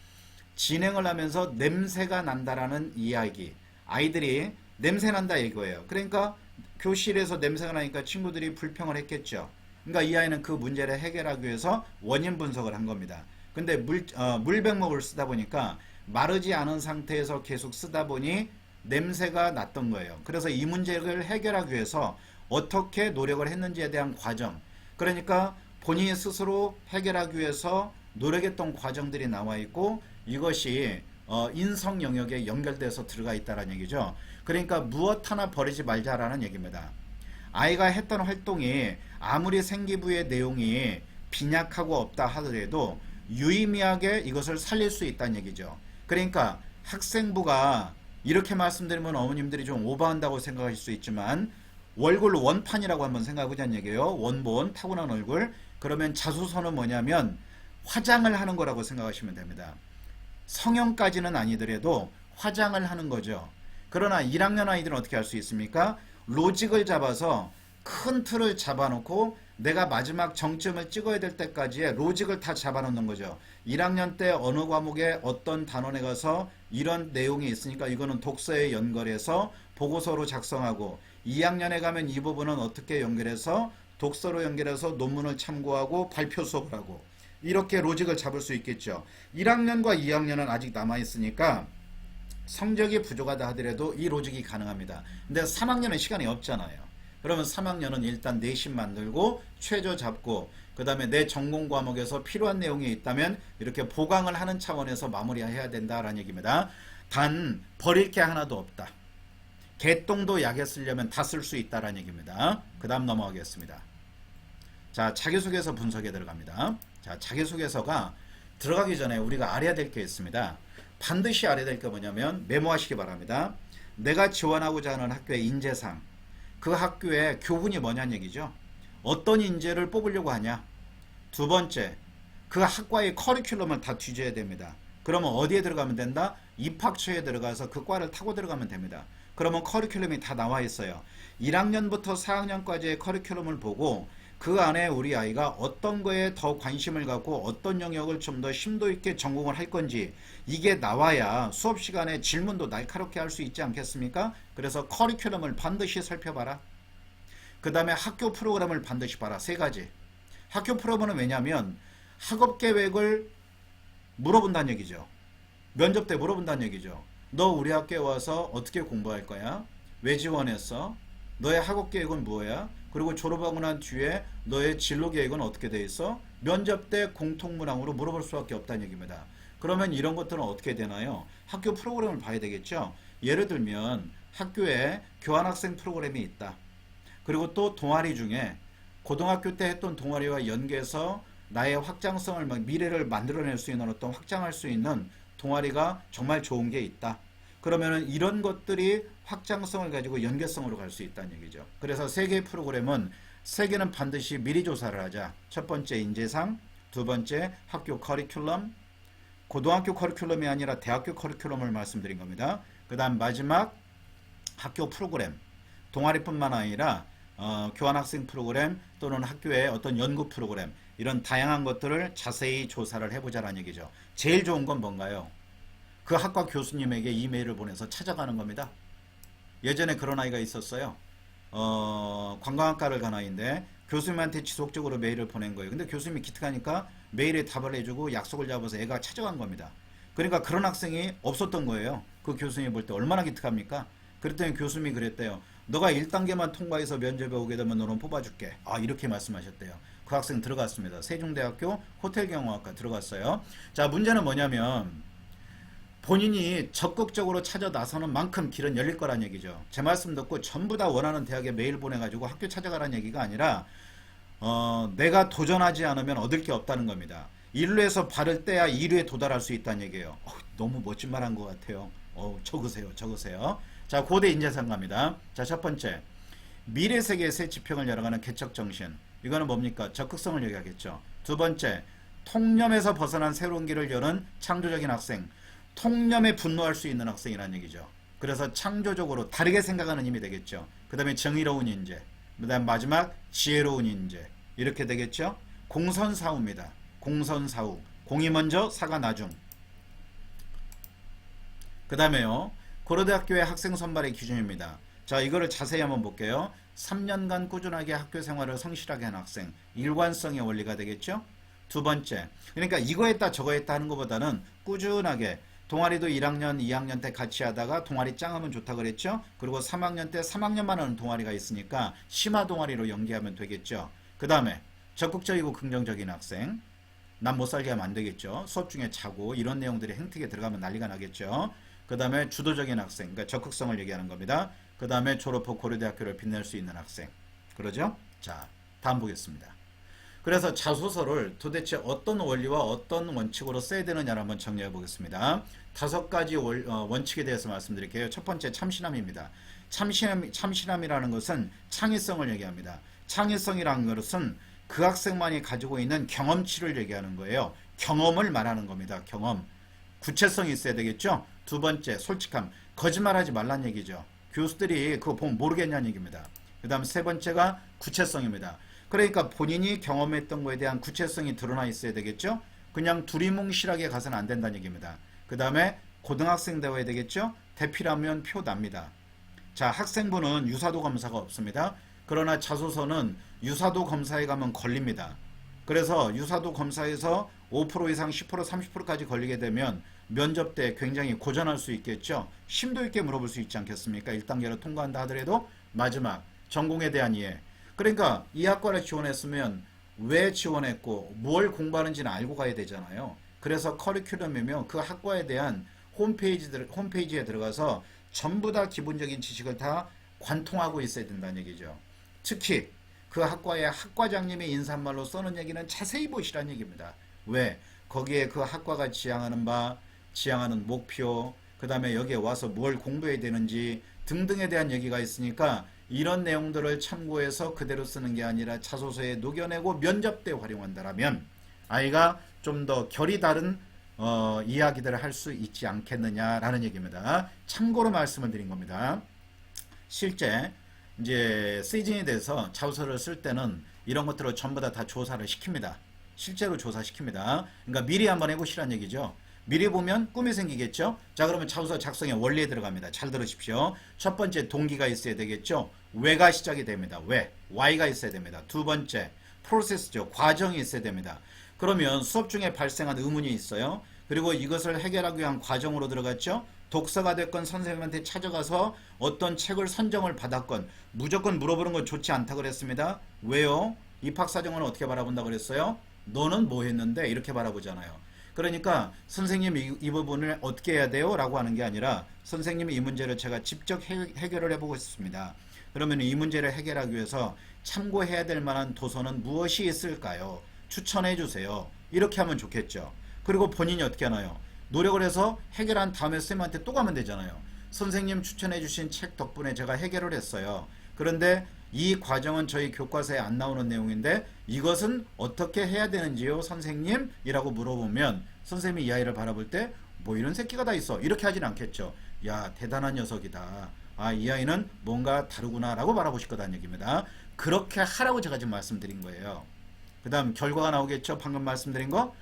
진행을 하면서 냄새가 난다라는 이야기. 아이들이 냄새 난다 이거예요. 그러니까 교실에서 냄새가 나니까 친구들이 불평을 했겠죠. 그러니까 이 아이는 그 문제를 해결하기 위해서 원인 분석을 한 겁니다. 근데 물백목을 쓰다 보니까 마르지 않은 상태에서 계속 쓰다 보니 냄새가 났던 거예요. 그래서 이 문제를 해결하기 위해서 어떻게 노력을 했는지에 대한 과정, 그러니까 본인이 스스로 해결하기 위해서 노력했던 과정들이 나와 있고 이것이 인성 영역에 연결돼서 들어가 있다는 얘기죠. 그러니까 무엇 하나 버리지 말자라는 얘기입니다. 아이가 했던 활동이 아무리 생기부의 내용이 빈약하고 없다 하더라도 유의미하게 이것을 살릴 수 있다는 얘기죠. 그러니까 학생부가 이렇게 말씀드리면 어머님들이 좀 오버한다고 생각하실 수 있지만 얼굴 원판이라고 한번 생각해보자는 얘기예요. 원본, 타고난 얼굴. 그러면 자소서는 뭐냐면 화장을 하는 거라고 생각하시면 됩니다. 성형까지는 아니더라도 화장을 하는 거죠. 그러나 1학년 아이들은 어떻게 할 수 있습니까? 로직을 잡아서 큰 틀을 잡아놓고 내가 마지막 정점을 찍어야 될 때까지의 로직을 다 잡아놓는 거죠. 1학년 때 어느 과목에 어떤 단원에 가서 이런 내용이 있으니까 이거는 독서에 연결해서 보고서로 작성하고 2학년에 가면 이 부분은 어떻게 연결해서 독서로 연결해서 논문을 참고하고 발표 수업을 하고 이렇게 로직을 잡을 수 있겠죠. 1학년과 2학년은 아직 남아있으니까 성적이 부족하다 하더라도 이 로직이 가능합니다. 근데 3학년은 시간이 없잖아요. 그러면 3학년은 일단 내신 만들고 최저 잡고 그 다음에 내 전공 과목에서 필요한 내용이 있다면 이렇게 보강을 하는 차원에서 마무리해야 된다라는 얘기입니다. 단 버릴 게 하나도 없다. 개똥도 약에 쓰려면 다 쓸 수 있다라는 얘기입니다. 그 다음 넘어가겠습니다. 자, 자기소개서 분석에 들어갑니다. 자, 자기소개서가 들어가기 전에 우리가 알아야 될 게 있습니다. 반드시 알아야 될 게 뭐냐면 메모하시기 바랍니다. 내가 지원하고자 하는 학교의 인재상, 그 학교의 교훈이 뭐냐는 얘기죠. 어떤 인재를 뽑으려고 하냐. 두 번째, 그 학과의 커리큘럼을 다 뒤져야 됩니다. 그러면 어디에 들어가면 된다? 입학처에 들어가서 그 과를 타고 들어가면 됩니다. 그러면 커리큘럼이 다 나와 있어요. 1학년부터 4학년까지의 커리큘럼을 보고 그 안에 우리 아이가 어떤 거에 더 관심을 갖고 어떤 영역을 좀 더 심도 있게 전공을 할 건지 이게 나와야 수업 시간에 질문도 날카롭게 할 수 있지 않겠습니까? 그래서 커리큘럼을 반드시 살펴봐라. 그 다음에 학교 프로그램을 반드시 봐라. 세 가지. 학교 프로그램은 왜냐하면 학업 계획을 물어본다는 얘기죠. 면접 때 물어본다는 얘기죠. 너 우리 학교에 와서 어떻게 공부할 거야? 왜 지원했어? 너의 학업 계획은 뭐야? 그리고 졸업하고 난 뒤에 너의 진로 계획은 어떻게 돼 있어? 면접 때 공통문항으로 물어볼 수밖에 없다는 얘기입니다. 그러면 이런 것들은 어떻게 되나요? 학교 프로그램을 봐야 되겠죠. 예를 들면 학교에 교환학생 프로그램이 있다. 그리고 또 동아리 중에 고등학교 때 했던 동아리와 연계해서 나의 확장성을 미래를 만들어낼 수 있는 어떤 확장할 수 있는 동아리가 정말 좋은 게 있다. 그러면은 이런 것들이 확장성을 가지고 연계성으로 갈 수 있다는 얘기죠. 그래서 세 개의 프로그램은 세 개는 반드시 미리 조사를 하자. 첫 번째 인재상, 두 번째 학교 커리큘럼, 고등학교 커리큘럼이 아니라 대학교 커리큘럼을 말씀드린 겁니다. 그 다음 마지막 학교 프로그램, 동아리뿐만 아니라 교환학생 프로그램 또는 학교의 어떤 연구 프로그램 이런 다양한 것들을 자세히 조사를 해보자라는 얘기죠. 제일 좋은 건 뭔가요? 그 학과 교수님에게 이메일을 보내서 찾아가는 겁니다. 예전에 그런 아이가 있었어요. 관광학과를 간 아이인데 교수님한테 지속적으로 메일을 보낸 거예요. 근데 교수님이 기특하니까 메일에 답을 해주고 약속을 잡아서 애가 찾아간 겁니다. 그러니까 그런 학생이 없었던 거예요. 그 교수님이 볼 때 얼마나 기특합니까? 그랬더니 교수님이 그랬대요. 너가 1단계만 통과해서 면접에 오게 되면 너는 뽑아줄게. 이렇게 말씀하셨대요. 그 학생 들어갔습니다. 세종대학교 호텔경영학과 들어갔어요. 자, 문제는 뭐냐면 본인이 적극적으로 찾아 나서는 만큼 길은 열릴 거란 얘기죠. 제 말씀 듣고 전부 다 원하는 대학에 메일 보내가지고 학교 찾아가라는 얘기가 아니라 내가 도전하지 않으면 얻을 게 없다는 겁니다. 1루에서 발을 떼야 2루에 도달할 수 있다는 얘기예요. 너무 멋진 말 한 것 같아요. 적으세요. 자, 고대 인재상 갑니다. 자, 첫 번째 미래 세계의 새 지평을 열어가는 개척 정신. 이거는 뭡니까? 적극성을 얘기하겠죠. 두 번째 통념에서 벗어난 새로운 길을 여는 창조적인 학생. 통념에 분노할 수 있는 학생이라는 얘기죠. 그래서 창조적으로 다르게 생각하는 힘이 되겠죠. 그 다음에 정의로운 인재, 그 다음 마지막 지혜로운 인재 이렇게 되겠죠. 공선사후입니다. 공선사후. 공이 먼저 사가 나중. 그 다음에요. 고려대학교의 학생 선발의 기준입니다. 자, 이거를 자세히 한번 볼게요. 3년간 꾸준하게 학교 생활을 성실하게 한 학생. 일관성의 원리가 되겠죠. 두 번째, 그러니까 이거 했다 저거 했다 하는 것보다는 꾸준하게 동아리도 1학년, 2학년 때 같이 하다가 동아리 짱하면 좋다 그랬죠. 그리고 3학년 때 3학년만 하는 동아리가 있으니까 심화 동아리로 연계하면 되겠죠. 그 다음에 적극적이고 긍정적인 학생. 난 못 살게 하면 안 되겠죠. 수업 중에 자고 이런 내용들이 행특에 들어가면 난리가 나겠죠. 그 다음에 주도적인 학생, 그러니까 적극성을 얘기하는 겁니다. 그 다음에 졸업 후 고려대학교를 빛낼 수 있는 학생. 그러죠? 자, 다음 보겠습니다. 그래서 자소서를 도대체 어떤 원리와 어떤 원칙으로 써야 되느냐를 한번 정리해 보겠습니다. 5가지 원칙에 대해서 말씀드릴게요. 첫 번째 참신함입니다. 참신함이라는 것은 창의성을 얘기합니다. 창의성이라는 것은 그 학생만이 가지고 있는 경험치를 얘기하는 거예요. 경험을 말하는 겁니다. 경험. 구체성이 있어야 되겠죠. 두 번째 솔직함. 거짓말하지 말란 얘기죠. 교수들이 그거 보면 모르겠냐는 얘기입니다. 그 다음 세 번째가 구체성입니다. 그러니까 본인이 경험했던 거에 대한 구체성이 드러나 있어야 되겠죠. 그냥 두리뭉실하게 가서는 안 된다는 얘기입니다. 그 다음에 고등학생 대화해야 되겠죠. 대필하면 표 납니다. 자, 학생부는 유사도 검사가 없습니다. 그러나 자소서는 유사도 검사에 가면 걸립니다. 그래서 유사도 검사에서 5% 이상 10% 30%까지 걸리게 되면 면접 때 굉장히 고전할 수 있겠죠. 심도 있게 물어볼 수 있지 않겠습니까? 1단계를 통과한다 하더라도 마지막 전공에 대한 이해. 그러니까 이 학과를 지원했으면 왜 지원했고 뭘 공부하는지는 알고 가야 되잖아요. 그래서 커리큘럼이며 그 학과에 대한 홈페이지에 들어가서 전부 다 기본적인 지식을 다 관통하고 있어야 된다는 얘기죠. 특히 그 학과의 학과장님의 인사말로 써는 얘기는 자세히 보시라는 얘기입니다. 왜? 거기에 그 학과가 지향하는 바, 지향하는 목표, 그 다음에 여기에 와서 뭘 공부해야 되는지 등등에 대한 얘기가 있으니까 이런 내용들을 참고해서 그대로 쓰는 게 아니라 자소서에 녹여내고 면접 때 활용한다라면 아이가 좀 더 결이 다른 이야기들을 할 수 있지 않겠느냐라는 얘기입니다. 참고로 말씀을 드린 겁니다. 실제 이제 시즌이 돼서 자소서를 쓸 때는 이런 것들을 전부 다 조사를 시킵니다. 실제로 조사시킵니다. 그러니까 미리 한번 해보시란 얘기죠. 미리 보면 꿈이 생기겠죠. 자, 그러면 자소서 작성의 원리에 들어갑니다. 잘 들으십시오. 첫 번째, 동기가 있어야 되겠죠. 왜가 시작이 됩니다. 왜? why가 있어야 됩니다. 두 번째, 프로세스죠. 과정이 있어야 됩니다. 그러면 수업 중에 발생한 의문이 있어요. 그리고 이것을 해결하기 위한 과정으로 들어갔죠. 독서가 됐건 선생님한테 찾아가서 어떤 책을 선정을 받았건 무조건 물어보는 건 좋지 않다 그랬습니다. 왜요? 입학사정은 어떻게 바라본다 그랬어요? 너는 뭐 했는데? 이렇게 바라보잖아요. 그러니까 선생님 이 부분을 어떻게 해야 돼요? 라고 하는 게 아니라 선생님이 이 문제를 제가 직접 해결을 해보고 있습니다. 그러면 이 문제를 해결하기 위해서 참고해야 될 만한 도서는 무엇이 있을까요? 추천해 주세요. 이렇게 하면 좋겠죠. 그리고 본인이 어떻게 하나요? 노력을 해서 해결한 다음에 선생님한테 또 가면 되잖아요. 선생님 추천해 주신 책 덕분에 제가 해결을 했어요. 그런데 이 과정은 저희 교과서에 안 나오는 내용인데 이것은 어떻게 해야 되는지요 선생님? 이라고 물어보면 선생님이 이 아이를 바라볼 때 뭐 이런 새끼가 다 있어 이렇게 하진 않겠죠. 야, 대단한 녀석이다. 아, 이 아이는 뭔가 다르구나 라고 바라보실 거다는 얘기입니다. 그렇게 하라고 제가 지금 말씀드린 거예요. 그 다음 결과가 나오겠죠. 방금 말씀드린 거.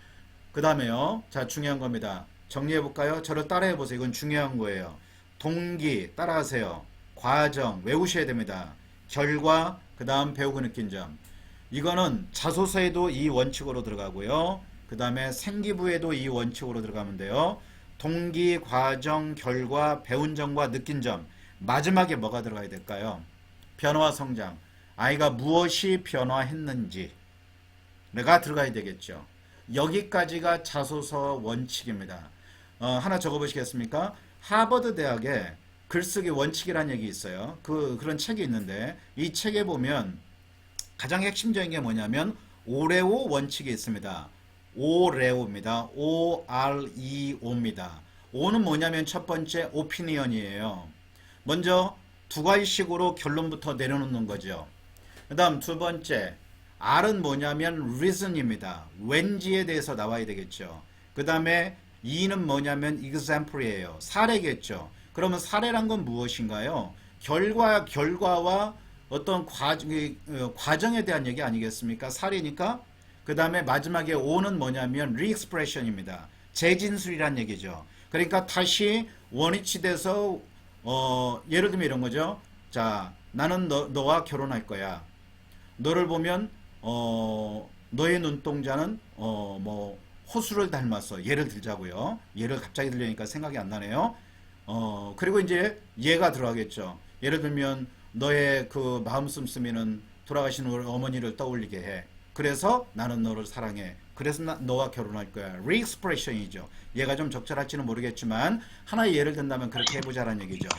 그 다음에요. 자, 중요한 겁니다. 정리해 볼까요? 저를 따라해 보세요. 이건 중요한 거예요. 동기 따라하세요. 과정 외우셔야 됩니다. 결과, 그 다음 배우고 느낀 점. 이거는 자소서에도 이 원칙으로 들어가고요. 그 다음에 생기부에도 이 원칙으로 들어가면 돼요. 동기, 과정, 결과, 배운 점과 느낀 점. 마지막에 뭐가 들어가야 될까요? 변화와 성장. 아이가 무엇이 변화했는지 가 들어가야 되겠죠. 여기까지가 자소서 원칙입니다. 하나 적어보시겠습니까? 하버드 대학에 글쓰기 원칙이라는 얘기 있어요. 그런 책이 있는데 이 책에 보면 가장 핵심적인 게 뭐냐면 오레오 원칙이 있습니다. 오레오입니다. OREO입니다. O는 뭐냐면 첫 번째 오피니언이에요. 먼저 두 가지식으로 결론부터 내려놓는 거죠. 그 다음 두 번째 R은 뭐냐면 reason입니다. 왠지에 대해서 나와야 되겠죠. 그 다음에 E는 뭐냐면 example이에요. 사례겠죠. 그러면 사례란 건 무엇인가요? 결과와 어떤 과정에 대한 얘기 아니겠습니까? 사례니까. 그 다음에 마지막에 O는 뭐냐면 re-expression입니다. 재진술이란 얘기죠. 그러니까 다시 원위치돼서 예를 들면 이런 거죠. 자, 나는 너와 결혼할 거야. 너를 보면 너의 눈동자는 뭐 호수를 닮았어. 예를 들자고요. 예를 갑자기 들려니까 생각이 안 나네요. 그리고 이제 얘가 들어가겠죠. 예를 들면 너의 그 마음 씀씀이는 돌아가신 우리 어머니를 떠올리게 해. 그래서 나는 너를 사랑해. 그래서 너와 결혼할 거야. re-expression이죠. 얘가 좀 적절할지는 모르겠지만 하나의 예를 든다면 그렇게 해보자라는 얘기죠.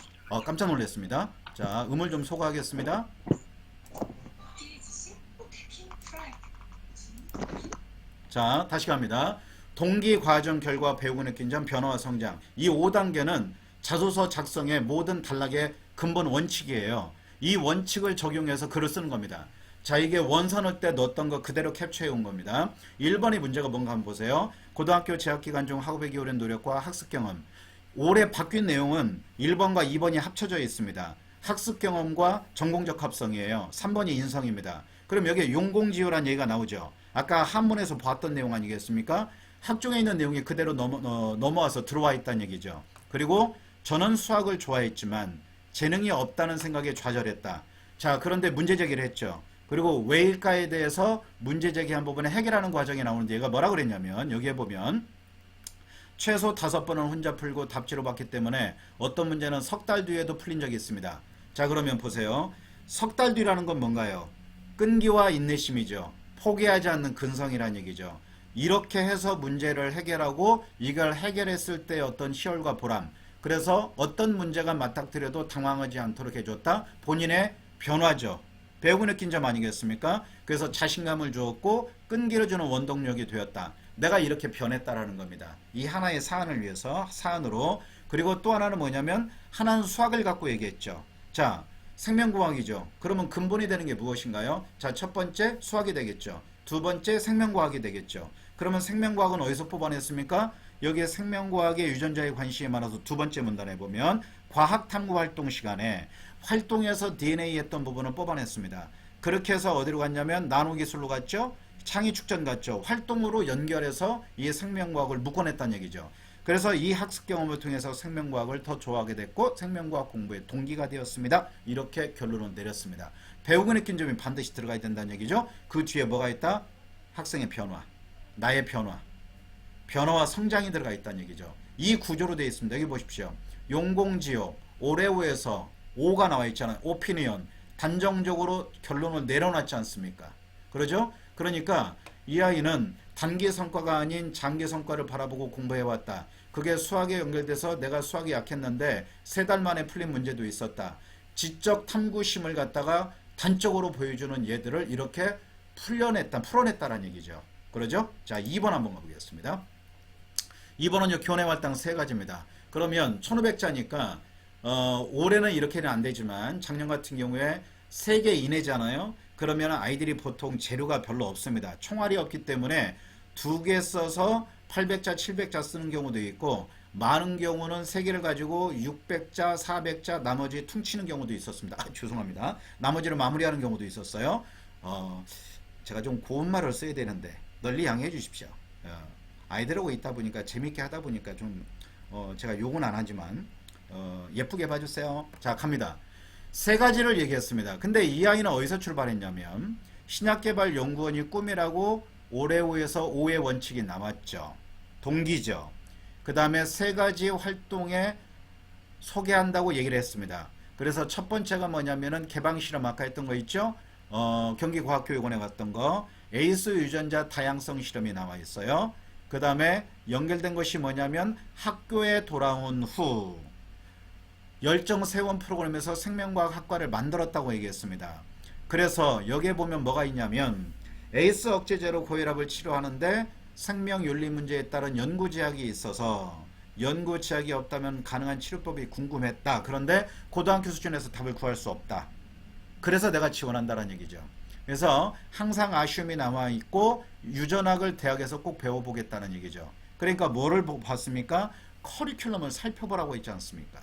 깜짝 놀랐습니다. 자, 음을 좀 소거하겠습니다. 자, 다시 갑니다. 동기, 과정, 결과, 배우고 느낀 점, 변화와 성장. 이 5단계는 자소서 작성의 모든 단락의 근본 원칙이에요. 이 원칙을 적용해서 글을 쓰는 겁니다. 자, 이게 원서넣을 때 넣었던 거 그대로 캡처해 온 겁니다. 1번의 문제가 뭔가 한번 보세요. 고등학교 재학기간 중 학업에 기울인 노력과 학습 경험. 올해 바뀐 내용은 1번과 2번이 합쳐져 있습니다. 학습 경험과 전공적 합성이에요. 3번이 인성입니다. 그럼 여기에 용공지효란 얘기가 나오죠. 아까 한문에서 봤던 내용 아니겠습니까? 학종에 있는 내용이 그대로 넘어와서 들어와 있다는 얘기죠. 그리고 저는 수학을 좋아했지만 재능이 없다는 생각에 좌절했다. 자, 그런데 문제 제기를 했죠. 그리고 왜일까에 대해서 문제 제기한 부분에 해결하는 과정이 나오는데 얘가 뭐라 그랬냐면 여기에 보면 최소 5번은 혼자 풀고 답지로 봤기 때문에 어떤 문제는 석 달 뒤에도 풀린 적이 있습니다. 자, 그러면 보세요. 석 달 뒤라는 건 뭔가요? 끈기와 인내심이죠. 포기하지 않는 근성이라는 얘기죠. 이렇게 해서 문제를 해결하고 이걸 해결했을 때 어떤 희열과 보람. 그래서 어떤 문제가 맞닥뜨려도 당황하지 않도록 해줬다. 본인의 변화죠. 배우고 느낀 점 아니겠습니까? 그래서 자신감을 주었고 끈기를 주는 원동력이 되었다. 내가 이렇게 변했다라는 겁니다. 이 하나의 사안을 위해서 사안으로. 그리고 또 하나는 뭐냐면 하나는 수학을 갖고 얘기했죠. 자, 생명과학이죠. 그러면 근본이 되는 게 무엇인가요? 자, 첫 번째 수학이 되겠죠. 두 번째 생명과학이 되겠죠. 그러면 생명과학은 어디서 뽑아냈습니까? 여기에 생명과학의 유전자에 관심이 많아서 두 번째 문단에 보면 과학탐구 활동 시간에 활동에서 DNA 했던 부분을 뽑아냈습니다. 그렇게 해서 어디로 갔냐면 나노기술로 갔죠. 창의축전 갔죠. 활동으로 연결해서 이 생명과학을 묶어냈다는 얘기죠. 그래서 이 학습 경험을 통해서 생명과학을 더 좋아하게 됐고 생명과학 공부의 동기가 되었습니다. 이렇게 결론을 내렸습니다. 배우고 느낀 점이 반드시 들어가야 된다는 얘기죠. 그 뒤에 뭐가 있다? 학생의 변화, 나의 변화, 변화와 성장이 들어가 있다는 얘기죠. 이 구조로 되어 있습니다. 여기 보십시오. 용공지옥, 오레오에서 O가 나와 있잖아요. 오피니언, 단정적으로 결론을 내려놨지 않습니까? 그러죠? 그러니까 이 아이는 단기 성과가 아닌 장기 성과를 바라보고 공부해왔다. 그게 수학에 연결돼서 내가 수학이 약했는데 3달 만에 풀린 문제도 있었다. 지적 탐구심을 갖다가 단적으로 보여주는 얘들을 이렇게 풀어냈다라는 얘기죠. 그러죠? 자, 2번 한번 가보겠습니다. 2번은요, 교내 활동 3가지입니다. 그러면 1500자니까 올해는 이렇게는 안 되지만 작년 같은 경우에 3개 이내잖아요. 그러면 아이들이 보통 재료가 별로 없습니다. 총알이 없기 때문에 2개 써서 800자, 700자 쓰는 경우도 있고 많은 경우는 3개를 가지고 600자, 400자 나머지 퉁치는 경우도 있었습니다. 죄송합니다. 나머지를 마무리하는 경우도 있었어요. 제가 좀 고운 말을 써야 되는데 널리 양해해 주십시오. 아이들하고 있다 보니까 재밌게 하다 보니까 좀 제가 욕은 안 하지만 예쁘게 봐주세요. 자, 갑니다. 3가지를 얘기했습니다. 근데 이 아이는 어디서 출발했냐면 신약개발연구원이 꿈이라고 오레오에서 5의 원칙이 나왔죠. 동기죠. 그 다음에 3가지 활동에 소개한다고 얘기를 했습니다. 그래서 첫 번째가 뭐냐면은 개방실험 아까 했던 거 있죠. 경기과학교육원에 갔던 거 에이스 유전자 다양성 실험이 나와 있어요. 그 다음에 연결된 것이 뭐냐면 학교에 돌아온 후 열정세원 프로그램에서 생명과학 학과를 만들었다고 얘기했습니다. 그래서 여기에 보면 뭐가 있냐면 에이스 억제제로 고혈압을 치료하는데 생명윤리 문제에 따른 연구제약이 있어서 연구제약이 없다면 가능한 치료법이 궁금했다. 그런데 고등학교 수준에서 답을 구할 수 없다. 그래서 내가 지원한다는 얘기죠. 그래서 항상 아쉬움이 남아있고 유전학을 대학에서 꼭 배워보겠다는 얘기죠. 그러니까 뭐를 봤습니까? 커리큘럼을 살펴보라고 했지 않습니까?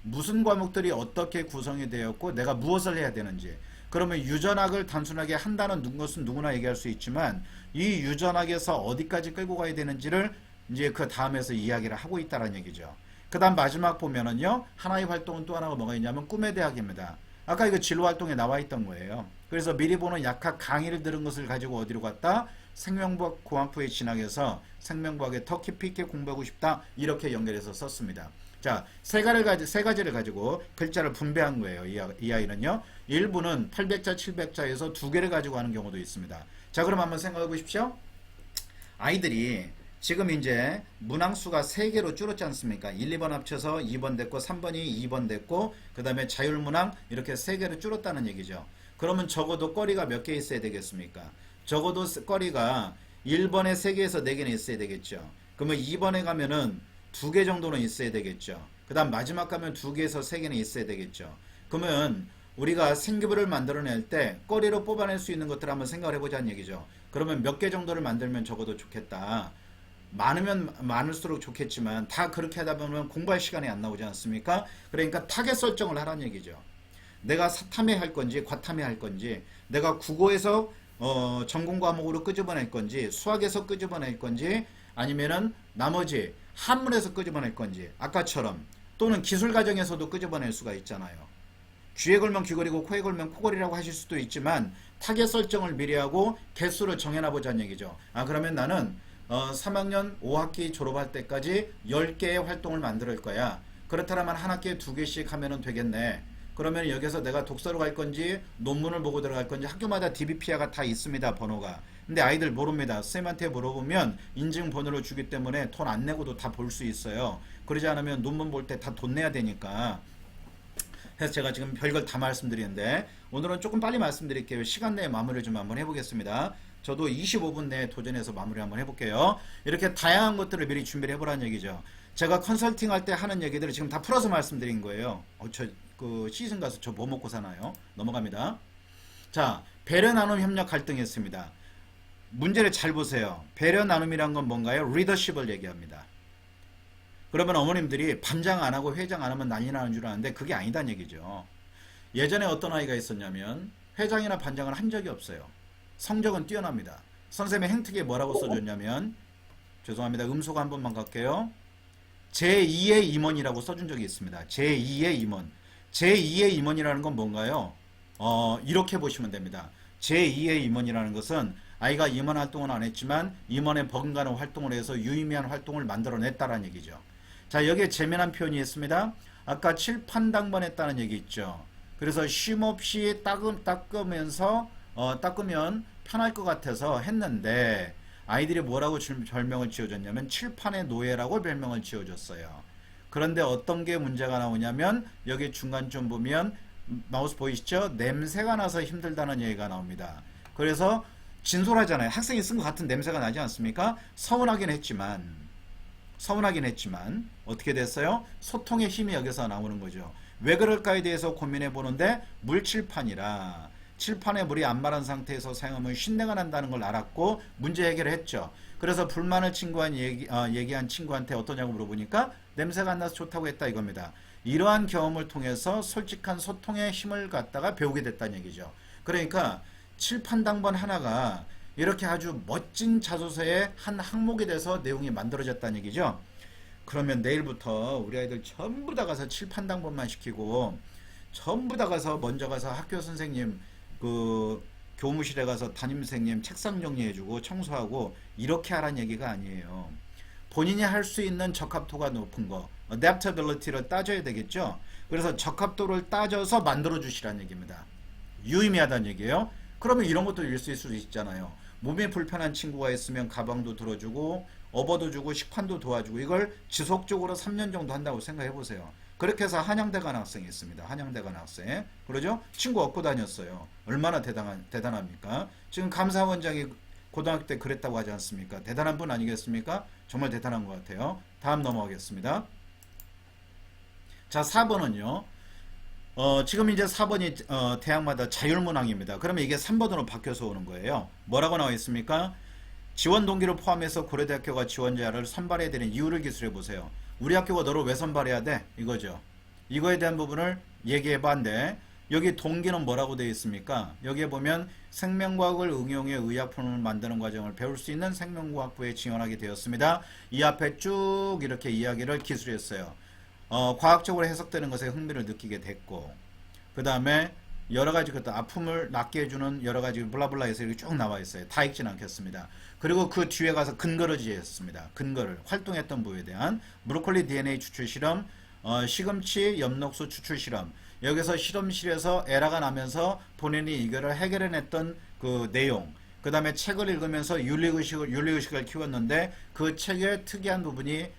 무슨 과목들이 어떻게 구성이 되었고 내가 무엇을 해야 되는지. 그러면 유전학을 단순하게 한다는 것은 누구나 얘기할 수 있지만 이 유전학에서 어디까지 끌고 가야 되는지를 이제 그 다음에서 이야기를 하고 있다는 얘기죠. 그 다음 마지막 보면은요, 하나의 활동은 또 하나가 뭐가 있냐면 꿈의 대학입니다. 아까 이거 진로활동에 나와 있던 거예요. 그래서 미리 보는 약학 강의를 들은 것을 가지고 어디로 갔다? 생명과학 고학부에 진학해서 생명과학에 더 깊이 있게 공부하고 싶다. 이렇게 연결해서 썼습니다. 자, 세 가지를 가지고 글자를 분배한 거예요. 이 아이는요. 일부는 800자, 700자에서 2개를 가지고 하는 경우도 있습니다. 자, 그럼 한번 생각해 보십시오. 아이들이 지금 이제 문항수가 3개로 줄었지 않습니까? 1, 2번 합쳐서 2번 됐고 3번이 2번 됐고 그 다음에 자율문항 이렇게 3개로 줄었다는 얘기죠. 그러면 적어도 거리가 몇 개 있어야 되겠습니까? 적어도 거리가 1번에 3개에서 4개는 있어야 되겠죠. 그러면 2번에 가면은 2개 정도는 있어야 되겠죠. 그 다음 마지막 가면 2개에서 3개는 있어야 되겠죠. 그러면 우리가 생기부를 만들어낼 때 거리로 뽑아낼 수 있는 것들을 한번 생각을 해보자는 얘기죠. 그러면 몇 개 정도를 만들면 적어도 좋겠다. 많으면 많을수록 좋겠지만 다 그렇게 하다 보면 공부할 시간이 안 나오지 않습니까? 그러니까 타겟 설정을 하라는 얘기죠. 내가 사탐에 할 건지 과탐에 할 건지 내가 국어에서 전공 과목으로 끄집어낼 건지 수학에서 끄집어낼 건지 아니면은 나머지 한문에서 끄집어낼 건지 아까처럼 또는 기술 과정에서도 끄집어낼 수가 있잖아요. 귀에 걸면 귀걸이고 코에 걸면 코걸이라고 하실 수도 있지만 타겟 설정을 미리 하고 개수를 정해놔 보자는 얘기죠. 그러면 나는 3학년 5학기 졸업할 때까지 10개의 활동을 만들 거야. 그렇다면 한 학기에 2개씩 하면 되겠네. 그러면 여기서 내가 독서로 갈 건지 논문을 보고 들어갈 건지 학교마다 DBP가 다 있습니다. 번호가. 근데 아이들 모릅니다. 선생님한테 물어보면 인증 번호를 주기 때문에 돈 안 내고도 다 볼 수 있어요. 그러지 않으면 논문 볼 때 다 돈 내야 되니까. 그래서 제가 지금 별걸 다 말씀드리는데 오늘은 조금 빨리 말씀드릴게요. 시간 내에 마무리를 좀 한번 해보겠습니다. 저도 25분 내에 도전해서 마무리 한번 해볼게요. 이렇게 다양한 것들을 미리 준비를 해보라는 얘기죠. 제가 컨설팅 할 때 하는 얘기들을 지금 다 풀어서 말씀드린 거예요. 그 시즌 가서 저 뭐 먹고 사나요? 넘어갑니다. 자, 배려 나눔 협력 갈등했습니다. 문제를 잘 보세요. 배려 나눔이란 건 뭔가요? 리더십을 얘기합니다. 그러면 어머님들이 반장 안 하고 회장 안 하면 난리 나는 줄 아는데 그게 아니다는 얘기죠. 예전에 어떤 아이가 있었냐면 회장이나 반장을 한 적이 없어요. 성적은 뛰어납니다. 선생님의 행특에 뭐라고 써줬냐면, 죄송합니다. 음소거 한 번만 갈게요. 제2의 임원이라고 써준 적이 있습니다. 제2의 임원. 제2의 임원이라는 건 뭔가요? 이렇게 보시면 됩니다. 제2의 임원이라는 것은 아이가 임원 활동은 안 했지만 임원에 버금가는 활동을 해서 유의미한 활동을 만들어냈다는 얘기죠. 자, 여기에 재미난 표현이 있습니다. 아까 칠판당번했다는 얘기 있죠. 그래서 쉼없이 닦으면 편할 것 같아서 했는데 아이들이 뭐라고 별명을 지어줬냐면 칠판의 노예라고 별명을 지어줬어요. 그런데 어떤 게 문제가 나오냐면 여기 중간쯤 보면 마우스 보이시죠? 냄새가 나서 힘들다는 얘기가 나옵니다. 그래서 진솔하잖아요. 학생이 쓴 것 같은 냄새가 나지 않습니까? 서운하긴 했지만 어떻게 됐어요? 소통의 힘이 여기서 나오는 거죠. 왜 그럴까에 대해서 고민해 보는데 물칠판이라 칠판에 물이 안 마른 상태에서 사용하면 쉰내가 난다는 걸 알았고 문제 해결을 했죠. 그래서 불만을 얘기한 친구한테 어떠냐고 물어보니까 냄새가 안 나서 좋다고 했다 이겁니다. 이러한 경험을 통해서 솔직한 소통의 힘을 갖다가 배우게 됐다는 얘기죠. 그러니까 칠판당번 하나가 이렇게 아주 멋진 자소서의 한 항목이 돼서 내용이 만들어졌다는 얘기죠. 그러면 내일부터 우리 아이들 전부 다 가서 칠판당번만 시키고 전부 다 가서 먼저 가서 학교 선생님 그 교무실에 가서 담임선생님 책상 정리해주고 청소하고 이렇게 하라는 얘기가 아니에요. 본인이 할 수 있는 적합도가 높은 거, adaptability를 따져야 되겠죠. 그래서 적합도를 따져서 만들어 주시라는 얘기입니다. 유의미하다는 얘기예요. 그러면 이런 것도 있을 수 있잖아요. 몸이 불편한 친구가 있으면 가방도 들어주고 업어도 주고 식판도 도와주고 이걸 지속적으로 3년 정도 한다고 생각해 보세요. 그렇게 해서 한양대 간 학생이 있습니다. 한양대 간 학생. 그러죠? 친구 업고 다녔어요. 얼마나 대단합니까? 지금 감사원장이 고등학교 때 그랬다고 하지 않습니까? 대단한 분 아니겠습니까? 정말 대단한 것 같아요. 다음 넘어가겠습니다. 자, 4번은요. 지금 이제 4번이 대학마다 자율문항입니다. 그러면 이게 3번으로 바뀌어서 오는 거예요. 뭐라고 나와 있습니까? 지원 동기를 포함해서 고려대학교가 지원자를 선발해야 되는 이유를 기술해 보세요. 우리 학교가 너를 왜 선발해야 돼? 이거죠. 이거에 대한 부분을 얘기해 봤는데 여기 동기는 뭐라고 되어 있습니까? 여기에 보면 생명과학을 응용해 의약품을 만드는 과정을 배울 수 있는 생명과학부에 지원하게 되었습니다. 이 앞에 쭉 이렇게 이야기를 기술했어요. 과학적으로 해석되는 것에 흥미를 느끼게 됐고 그 다음에 여러가지 것도 아픔을 낫게 해주는 여러가지 블라블라에서 이렇게 쭉 나와 있어요. 다 읽진 않겠습니다. 그리고 그 뒤에 가서 근거를 지었습니다. 근거를 활동했던 부에 대한 브로콜리 DNA 추출 실험, 시금치 엽록소 추출 실험. 여기서 실험실에서 에러가 나면서 본인이 이거를 해결해냈던 그 내용. 그 다음에 책을 읽으면서 윤리의식을 키웠는데 그 책의 특이한 부분이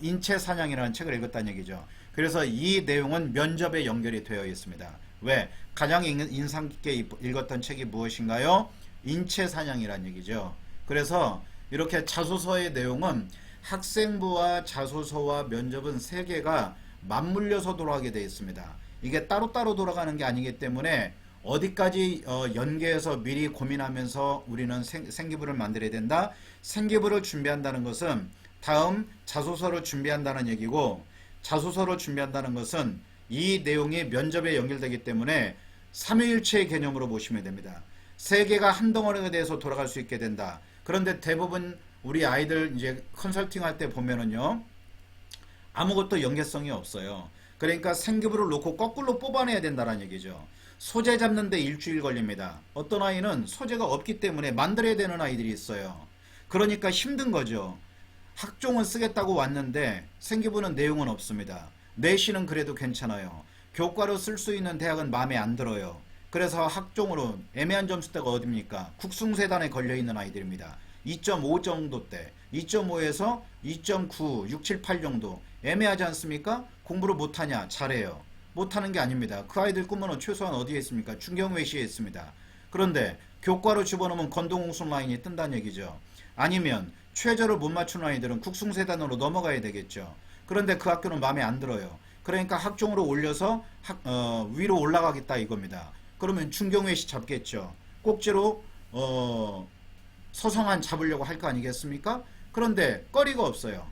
인체 사냥이라는 책을 읽었다는 얘기죠. 그래서 이 내용은 면접에 연결이 되어 있습니다. 왜? 가장 인상 깊게 읽었던 책이 무엇인가요? 인체 사냥이라는 얘기죠. 그래서 이렇게 자소서의 내용은 학생부와 자소서와 면접은 세 개가 맞물려서 돌아가게 되어 있습니다. 이게 따로따로 돌아가는 게 아니기 때문에 어디까지 연계해서 미리 고민하면서 우리는 생기부를 만들어야 된다. 생기부를 준비한다는 것은 다음 자소서를 준비한다는 얘기고 자소서를 준비한다는 것은 이 내용이 면접에 연결되기 때문에 삼위일체의 개념으로 보시면 됩니다. 세 개가 한 덩어리가 돼서 돌아갈 수 있게 된다. 그런데 대부분 우리 아이들 이제 컨설팅 할 때 보면은요 아무것도 연계성이 없어요. 그러니까 생기부를 놓고 거꾸로 뽑아내야 된다는 얘기죠. 소재 잡는데 일주일 걸립니다. 어떤 아이는 소재가 없기 때문에 만들어야 되는 아이들이 있어요. 그러니까 힘든 거죠. 학종은 쓰겠다고 왔는데 생기부는 내용은 없습니다. 내신은 그래도 괜찮아요. 교과로 쓸 수 있는 대학은 마음에 안 들어요. 그래서 학종으로 애매한 점수대가 어딥니까? 국숭세단에 걸려있는 아이들입니다. 2.5 정도대, 2.5에서 2.9, 6, 7, 8 정도 애매하지 않습니까? 공부를 못하냐? 잘해요. 못하는 게 아닙니다. 그 아이들 꿈은 최소한 어디에 있습니까? 중경외시에 있습니다. 그런데 교과로 집어넣으면 건동홍순 라인이 뜬다는 얘기죠. 아니면 최저를 못 맞추는 아이들은 국숭세단으로 넘어가야 되겠죠. 그런데 그 학교는 마음에 안 들어요. 그러니까 학종으로 올려서 위로 올라가겠다 이겁니다. 그러면 중경외시 잡겠죠. 꼭지로 서성한 잡으려고 할 거 아니겠습니까? 그런데 거리가 없어요.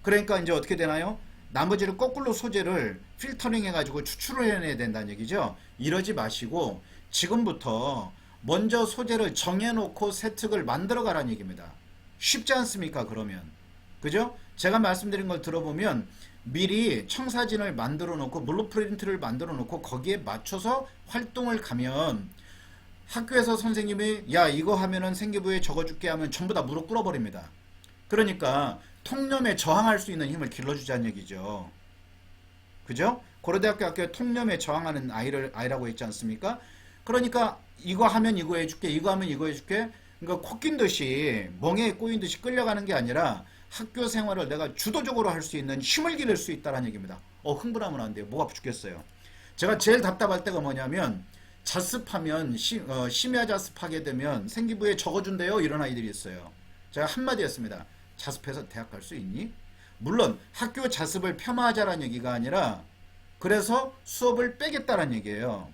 그러니까 이제 어떻게 되나요? 나머지를 거꾸로 소재를 필터링 해가지고 추출을 해내야 된다는 얘기죠. 이러지 마시고 지금부터 먼저 소재를 정해놓고 세특을 만들어 가라는 얘기입니다. 쉽지 않습니까? 그러면 그죠? 제가 말씀드린 걸 들어보면 미리 청사진을 만들어 놓고 블루프린트를 만들어 놓고 거기에 맞춰서 활동을 가면 학교에서 선생님이 야 이거 하면은 생기부에 적어줄게 하면 전부 다 무릎 꿇어버립니다. 그러니까 통념에 저항할 수 있는 힘을 길러주자는 얘기죠. 그죠? 고려대학교 학교에 통념에 저항하는 아이라고 했지 않습니까? 그러니까 이거 하면 이거 해줄게, 이거 하면 이거 해줄게. 그러니까 코낀 듯이 멍에 꼬인 듯이 끌려가는 게 아니라 학교 생활을 내가 주도적으로 할 수 있는 힘을 기를 수 있다는 얘기입니다. 흥분하면 안 돼요. 목 아파 죽겠어요. 제가 제일 답답할 때가 뭐냐면 자습하면 심야 자습하게 되면 생기부에 적어준대요. 이런 아이들이 있어요. 제가 한마디 했습니다. 자습해서 대학 갈 수 있니? 물론 학교 자습을 폄하하자라는 얘기가 아니라 그래서 수업을 빼겠다라는 얘기예요.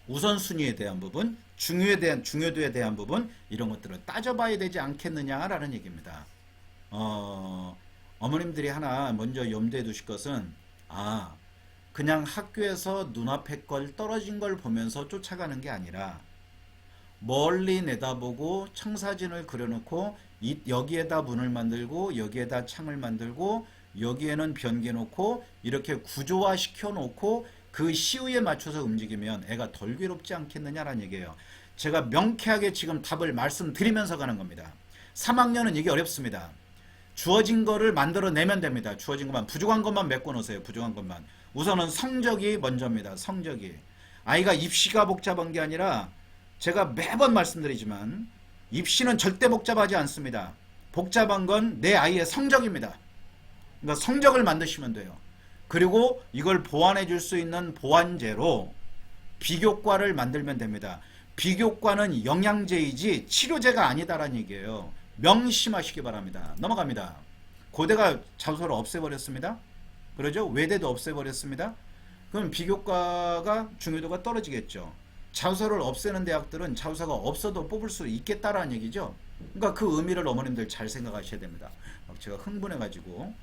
우선순위에 대한 부분, 중요도에 대한 부분 이런 것들을 따져봐야 되지 않겠느냐라는 얘기입니다. 어머님들이 하나 먼저 염두에 두실 것은 그냥 학교에서 눈앞에 걸 떨어진 걸 보면서 쫓아가는 게 아니라 멀리 내다보고 청사진을 그려놓고 여기에다 문을 만들고 여기에다 창을 만들고 여기에는 변기 놓고 이렇게 구조화 시켜놓고 그 시우에 맞춰서 움직이면 애가 덜 괴롭지 않겠느냐라는 얘기예요. 제가 명쾌하게 지금 답을 말씀드리면서 가는 겁니다. 3학년은 이게 어렵습니다. 주어진 거를 만들어내면 됩니다. 주어진 것만, 부족한 것만 메꿔 놓으세요. 부족한 것만. 우선은 성적이 먼저입니다. 성적이. 아이가 입시가 복잡한 게 아니라 제가 매번 말씀드리지만 입시는 절대 복잡하지 않습니다. 복잡한 건 내 아이의 성적입니다. 그러니까 성적을 만드시면 돼요. 그리고 이걸 보완해 줄 수 있는 보완제로 비교과를 만들면 됩니다. 비교과는 영양제이지 치료제가 아니다라는 얘기예요. 명심하시기 바랍니다. 넘어갑니다. 고대가 자소서를 없애버렸습니다. 그러죠? 외대도 없애버렸습니다. 그럼 비교과가 중요도가 떨어지겠죠. 자소서를 없애는 대학들은 자소서가 없어도 뽑을 수 있겠다라는 얘기죠. 그러니까 그 의미를 어머님들 잘 생각하셔야 됩니다. 제가 흥분해가지고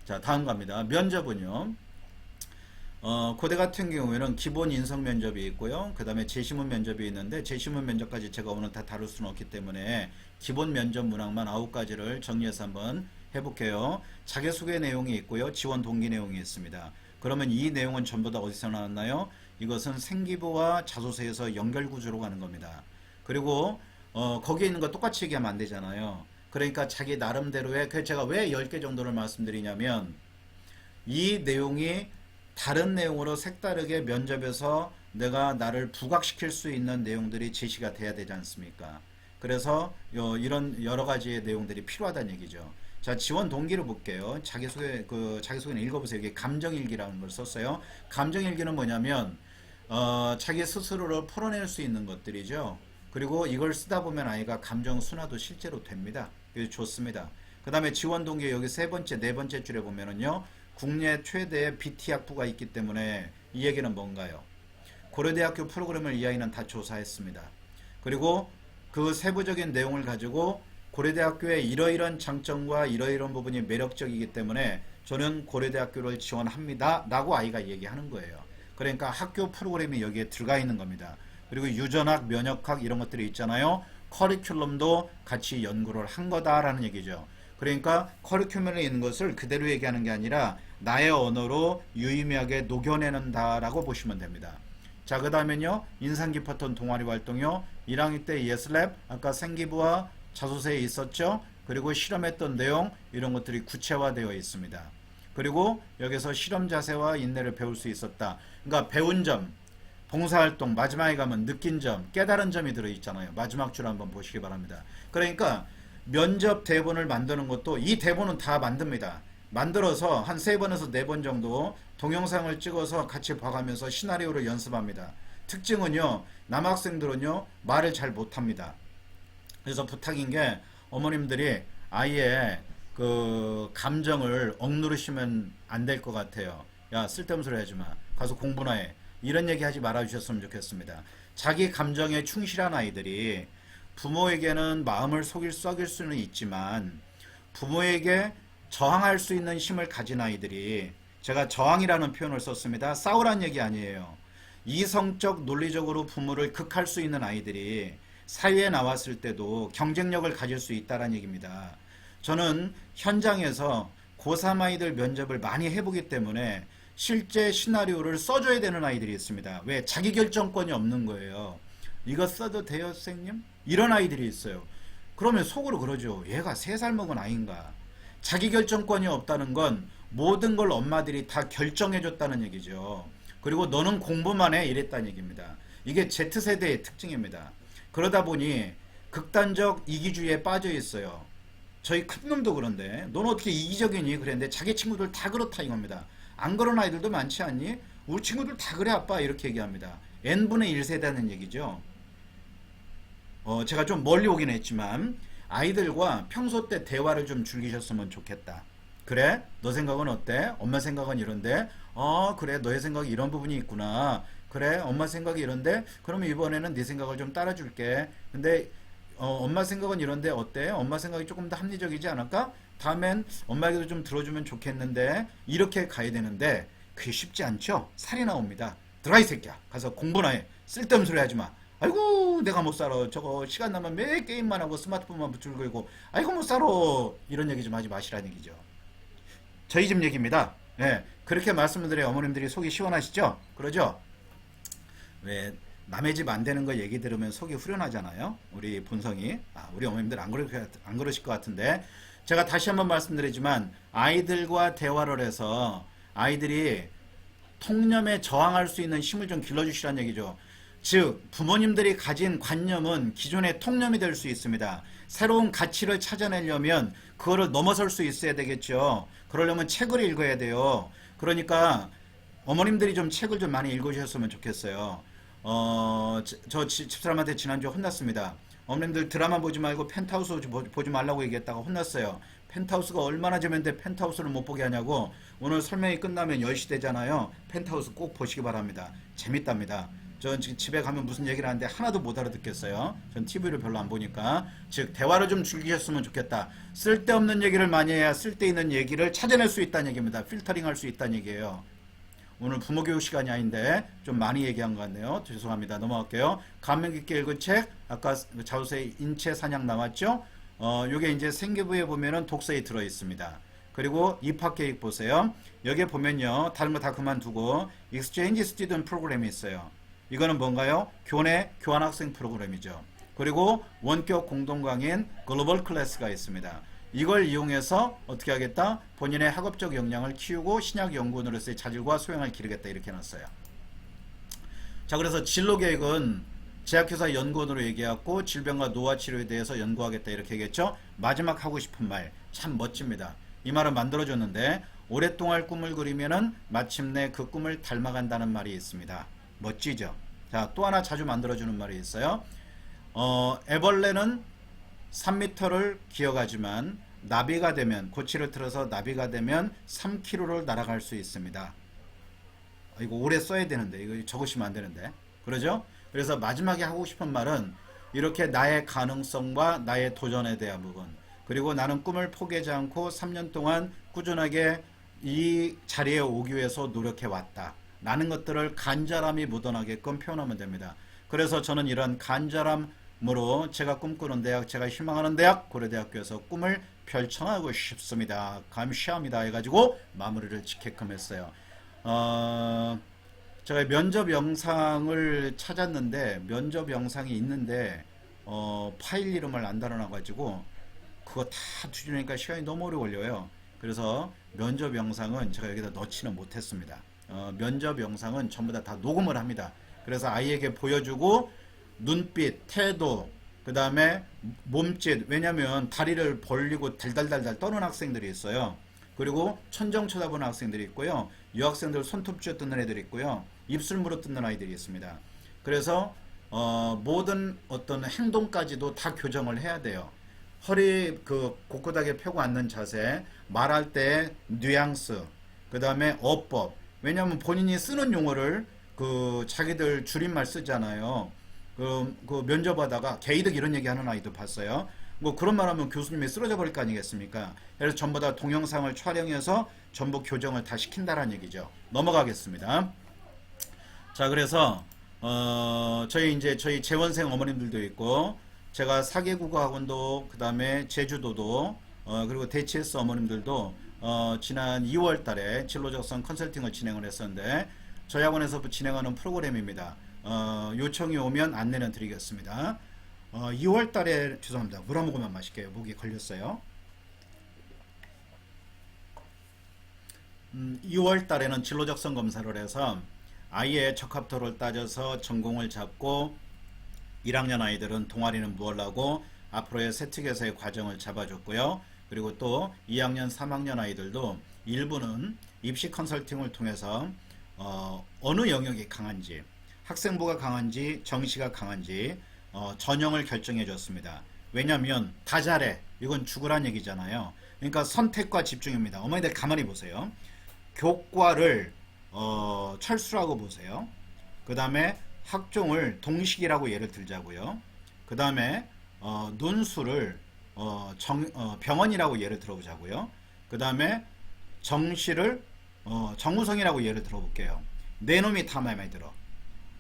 자 다음 갑니다. 면접은요. 고대 같은 경우에는 기본 인성 면접이 있고요. 그 다음에 제시문 면접이 있는데 제시문 면접까지 제가 오늘 다 다룰 수는 없기 때문에 기본 면접 문항만 9가지를 정리해서 한번 해볼게요. 자기소개 내용이 있고요. 지원 동기 내용이 있습니다. 그러면 이 내용은 전부 다 어디서 나왔나요? 이것은 생기부와 자소서에서 연결 구조로 가는 겁니다. 그리고 거기에 있는 거 똑같이 얘기하면 안 되잖아요. 그러니까 자기 나름대로의 제가 왜 10개 정도를 말씀드리냐면 이 내용이 다른 내용으로 색다르게 면접에서 내가 나를 부각시킬 수 있는 내용들이 제시가 돼야 되지 않습니까? 그래서 이런 여러 가지의 내용들이 필요하다는 얘기죠. 자, 지원 동기를 볼게요. 자기소개는 읽어보세요. 이게 감정일기라는 걸 썼어요. 감정일기는 뭐냐면 자기 스스로를 풀어낼 수 있는 것들이죠. 그리고 이걸 쓰다 보면 아이가 감정 순화도 실제로 됩니다. 그래서 좋습니다. 그 다음에 지원 동기 여기 세 번째, 네 번째 줄에 보면은요. 국내 최대의 BT 학부가 있기 때문에 이 얘기는 뭔가요? 고려대학교 프로그램을 이 아이는 다 조사했습니다. 그리고 그 세부적인 내용을 가지고 고려대학교의 이러이러한 장점과 이러이러한 부분이 매력적이기 때문에 저는 고려대학교를 지원합니다 라고 아이가 얘기하는 거예요. 그러니까 학교 프로그램이 여기에 들어가 있는 겁니다. 그리고 유전학, 면역학 이런 것들이 있잖아요. 커리큘럼도 같이 연구를 한 거다라는 얘기죠. 그러니까 커리큘럼에 있는 것을 그대로 얘기하는 게 아니라 나의 언어로 유의미하게 녹여내는다라고 보시면 됩니다. 자, 그 다음엔요. 인상 깊었던 동아리 활동요. 1학년 때 예스랩, 아까 생기부와 자소서에 있었죠. 그리고 실험했던 내용 이런 것들이 구체화되어 있습니다. 그리고 여기서 실험 자세와 인내를 배울 수 있었다. 그러니까 배운 점, 봉사활동, 마지막에 가면 느낀 점, 깨달은 점이 들어있잖아요. 마지막 줄 한번 보시기 바랍니다. 그러니까 면접 대본을 만드는 것도 이 대본은 다 만듭니다. 만들어서 한 3번에서 4번 정도 동영상을 찍어서 같이 봐가면서 시나리오를 연습합니다. 특징은요. 남학생들은요. 말을 잘 못합니다. 그래서 부탁인 게 어머님들이 아이의 그 감정을 억누르시면 안 될 것 같아요. 야, 쓸데없는 소리 하지 마. 가서 공부나 해. 이런 얘기 하지 말아 주셨으면 좋겠습니다. 자기 감정에 충실한 아이들이 부모에게는 마음을 썩일 수는 있지만 부모에게 저항할 수 있는 힘을 가진 아이들이, 제가 저항이라는 표현을 썼습니다. 싸우란 얘기 아니에요. 이성적 논리적으로 부모를 극할 수 있는 아이들이 사회에 나왔을 때도 경쟁력을 가질 수 있다는 얘기입니다. 저는 현장에서 고3 아이들 면접을 많이 해보기 때문에 실제 시나리오를 써줘야 되는 아이들이 있습니다. 왜? 자기결정권이 없는 거예요. 이거 써도 돼요, 선생님? 이런 아이들이 있어요. 그러면 속으로 그러죠. 얘가 3살 먹은 아이인가. 자기결정권이 없다는 건 모든 걸 엄마들이 다 결정해줬다는 얘기죠. 그리고 너는 공부만 해 이랬다는 얘기입니다. 이게 Z세대의 특징입니다. 그러다 보니 극단적 이기주의에 빠져 있어요. 저희 큰놈도 그런데 넌 어떻게 이기적이니 그랬는데 자기 친구들 다 그렇다 이겁니다. 안 그런 아이들도 많지 않니? 우리 친구들 다 그래 아빠 이렇게 얘기합니다. n분의 1세대는 얘기죠. 제가 좀 멀리 오긴 했지만 아이들과 평소 때 대화를 좀 즐기셨으면 좋겠다. 그래? 너 생각은 어때? 엄마 생각은 이런데? 그래 너의 생각이 이런 부분이 있구나. 그래 엄마 생각이 이런데? 그러면 이번에는 네 생각을 좀 따라줄게. 근데 엄마 생각은 이런데 어때? 엄마 생각이 조금 더 합리적이지 않을까? 다음엔 엄마에게도 좀 들어주면 좋겠는데 이렇게 가야 되는데 그게 쉽지 않죠? 살이 나옵니다. 들어가 이 새끼야. 가서 공부나 해. 쓸데없는 소리 하지 마. 아이고 내가 못 살아. 저거 시간 나면 매일 게임만 하고 스마트폰만 붙들고 있고 아이고 못 살아. 이런 얘기 좀 하지 마시라는 얘기죠. 저희 집 얘기입니다. 예, 그렇게 말씀을 드려야 어머님들이 속이 시원하시죠? 그러죠? 왜 남의 집 안 되는 거 얘기 들으면 속이 후련하잖아요. 우리 본성이. 우리 어머님들 안 그러실 것 같은데 제가 다시 한번 말씀드리지만 아이들과 대화를 해서 아이들이 통념에 저항할 수 있는 힘을 좀 길러주시라는 얘기죠. 즉 부모님들이 가진 관념은 기존의 통념이 될 수 있습니다. 새로운 가치를 찾아내려면 그거를 넘어설 수 있어야 되겠죠. 그러려면 책을 읽어야 돼요. 그러니까 어머님들이 좀 책을 좀 많이 읽으셨으면 좋겠어요. 저 집사람한테 지난주에 혼났습니다. 어머님들 드라마 보지 말고 펜트하우스 보지 말라고 얘기했다가 혼났어요. 펜트하우스가 얼마나 재밌는데 펜트하우스를 못 보게 하냐고. 오늘 설명이 끝나면 10시 되잖아요. 펜트하우스 꼭 보시기 바랍니다. 재밌답니다. 전 지금 집에 가면 무슨 얘기를 하는데 하나도 못 알아듣겠어요. 전 TV를 별로 안 보니까. 즉 대화를 좀 즐기셨으면 좋겠다. 쓸데없는 얘기를 많이 해야 쓸데있는 얘기를 찾아낼 수 있다는 얘기입니다. 필터링 할 수 있다는 얘기예요. 오늘 부모교육 시간이 아닌데 좀 많이 얘기한 것 같네요. 죄송합니다. 넘어갈게요. 감명 깊게 읽은 책, 아까 자우세의 인체 사냥 나왔죠? 요게 이제 생기부에 보면은 독서에 들어 있습니다. 그리고 입학 계획 보세요. 여기에 보면요. 다른 거 다 그만두고 Exchange Student 프로그램이 있어요. 이거는 뭔가요? 교환학생 프로그램이죠. 그리고 원격 공동 강의인 글로벌 클래스가 있습니다. 이걸 이용해서 어떻게 하겠다? 본인의 학업적 역량을 키우고 신약 연구원으로서의 자질과 소양을 기르겠다 이렇게 해놨어요. 자, 그래서 진로 계획은 제약회사 연구원으로 얘기하고 질병과 노화 치료에 대해서 연구하겠다 이렇게 얘기했죠. 마지막 하고 싶은 말 참 멋집니다. 이 말을 만들어줬는데 오랫동안 꿈을 그리면은 마침내 그 꿈을 닮아간다는 말이 있습니다. 멋지죠? 자, 또 하나 자주 만들어주는 말이 있어요. 애벌레는 3m를 기어가지만 나비가 되면, 고치를 틀어서 나비가 되면 3km를 날아갈 수 있습니다. 이거 오래 써야 되는데 이거 적으시면 안 되는데 그러죠? 그래서 마지막에 하고 싶은 말은 이렇게 나의 가능성과 나의 도전에 대한 부분, 그리고 나는 꿈을 포기하지 않고 3년 동안 꾸준하게 이 자리에 오기 위해서 노력해 왔다 라는 것들을 간절함이 묻어나게끔 표현하면 됩니다. 그래서 저는 이런 간절함으로 제가 꿈꾸는 대학, 제가 희망하는 대학 고려대학교에서 꿈을 펼쳐나가고 싶습니다. 감사합니다 해가지고 마무리를 짓게끔 했어요. 제가 면접 영상을 찾았는데 면접 영상이 있는데 파일 이름을 안 달아놔가지고 그거 다 뒤지니까 시간이 너무 오래 걸려요. 그래서 면접 영상은 제가 여기다 넣지는 못했습니다. 면접 영상은 전부 다 녹음을 합니다. 그래서 아이에게 보여주고 눈빛, 태도, 그 다음에 몸짓, 왜냐면 다리를 벌리고 달달달달 떠는 학생들이 있어요. 그리고 천정 쳐다보는 학생들이 있고요. 여학생들 손톱 쥐어 뜯는 애들이 있고요. 입술 물어 뜯는 아이들이 있습니다. 그래서 모든 어떤 행동까지도 다 교정을 해야 돼요. 허리 곧곧하게 펴고 앉는 자세, 말할 때 뉘앙스, 그 다음에 어법. 왜냐하면 본인이 쓰는 용어를 자기들 줄임말 쓰잖아요. 그 면접하다가 개이득 이런 얘기 하는 아이도 봤어요. 뭐 그런 말 하면 교수님이 쓰러져 버릴 거 아니겠습니까? 그래서 전부 다 동영상을 촬영해서 전부 교정을 다 시킨다는 얘기죠. 넘어가겠습니다. 자, 그래서 저희 재원생 어머님들도 있고, 제가 사계국어학원도, 그 다음에 제주도도, 그리고 대치에스 어머님들도 지난 2월 달에 진로적성 컨설팅을 진행을 했었는데, 저희 학원에서 진행하는 프로그램입니다. 요청이 오면 안내는 드리겠습니다. 2월 달에, 죄송합니다. 물 한 모금만 마실게요. 목이 걸렸어요. 2월 달에는 진로적성 검사를 해서 아이의 적합도를 따져서 전공을 잡고, 1학년 아이들은 동아리는 무엇을 하고 앞으로의 세특에서의 과정을 잡아줬고요. 그리고 또 2학년 3학년 아이들도 일부는 입시 컨설팅을 통해서 어느 영역이 강한지, 학생부가 강한지 정시가 강한지 전형을 결정해 줬습니다. 왜냐하면 다 잘해, 이건 죽으란 얘기잖아요. 그러니까 선택과 집중입니다. 어머니들 가만히 보세요. 교과를 철수라고 보세요. 그 다음에 학종을 동식이라고 예를 들자고요. 그 다음에 논술을 병원이라고 예를 들어보자고요. 그 다음에 정시를 정우성이라고 예를 들어볼게요. 네 놈이 다 마음에 들어.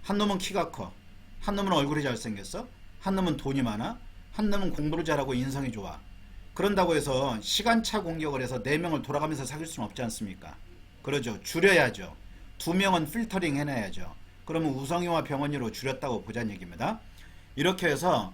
한 놈은 키가 커, 한 놈은 얼굴이 잘생겼어, 한 놈은 돈이 많아, 한 놈은 공부를 잘하고 인성이 좋아. 그런다고 해서 시간차 공격을 해서 4명을 돌아가면서 사귈 수는 없지 않습니까? 그러죠. 줄여야죠. 2명은 필터링 해놔야죠. 그러면 우성이와 병원이로 줄였다고 보자는 얘기입니다. 이렇게 해서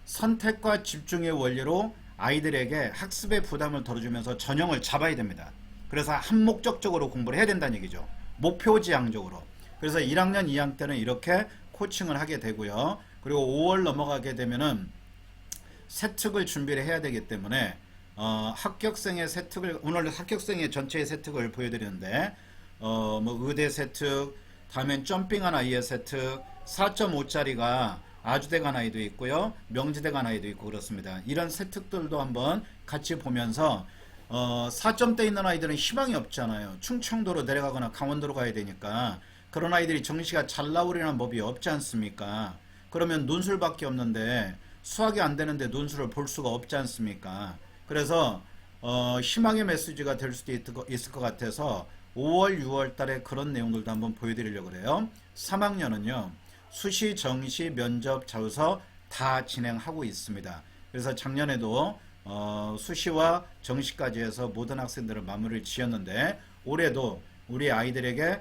선택과 집중의 원리로 아이들에게 학습의 부담을 덜어주면서 전형을 잡아야 됩니다. 그래서 한 목적적으로 공부를 해야 된다는 얘기죠. 목표지향적으로. 그래서 1학년, 2학년 때는 이렇게 코칭을 하게 되고요. 그리고 5월 넘어가게 되면은 세특을 준비를 해야 되기 때문에 합격생의 세특을, 오늘 합격생의 전체의 세특을 보여드리는데 뭐 의대 세특, 다음엔 점핑한 아이의 세특, 4.5짜리가 아주대 간 아이도 있고요, 명지대 간 아이도 있고 그렇습니다. 이런 세특들도 한번 같이 보면서 4점대 있는 아이들은 희망이 없잖아요. 충청도로 내려가거나 강원도로 가야 되니까. 그런 아이들이 정시가 잘 나오려는 법이 없지 않습니까? 그러면 논술밖에 없는데 수학이 안 되는데 논술을 볼 수가 없지 않습니까? 그래서 희망의 메시지가 될 수도 있을 것 같아서 5월, 6월 달에 그런 내용들도 한번 보여드리려고 그래요. 3학년은요. 수시, 정시, 면접, 자소서 다 진행하고 있습니다. 그래서 작년에도 수시와 정시까지 해서 모든 학생들을 마무리를 지었는데, 올해도 우리 아이들에게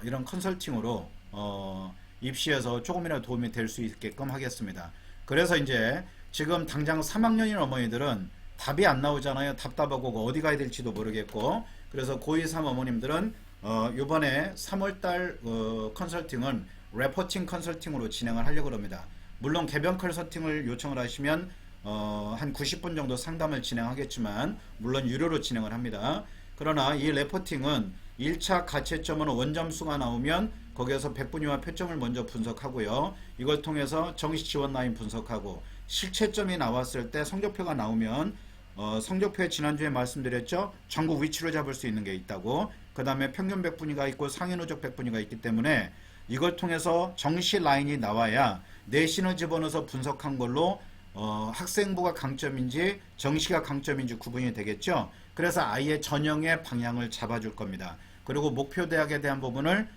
이런 컨설팅으로 입시에서 조금이라도 도움이 될 수 있게끔 하겠습니다. 그래서 이제 지금 당장 3학년인 어머니들은 답이 안 나오잖아요. 답답하고 어디 가야 될지도 모르겠고. 그래서 고2, 3 어머님들은 이번에 3월달 컨설팅은 레포팅 컨설팅으로 진행을 하려고 합니다. 물론 개별 컨설팅을 요청을 하시면 한 90분 정도 상담을 진행하겠지만 물론 유료로 진행을 합니다. 그러나 이 레포팅은 1차 가채점은 원점수가 나오면 거기에서 100분위와 표점을 먼저 분석하고요. 이걸 통해서 정시 지원 라인 분석하고, 실채점이 나왔을 때 성적표가 나오면 성적표에 지난주에 말씀드렸죠. 전국 위치로 잡을 수 있는 게 있다고. 그 다음에 평균 100분위가 있고 상위 누적 100분위가 있기 때문에 이걸 통해서 정시 라인이 나와야 내신을 집어넣어서 분석한 걸로 학생부가 강점인지 정시가 강점인지 구분이 되겠죠. 그래서 아이의 전형의 방향을 잡아줄 겁니다. 그리고 목표 대학에 대한 부분을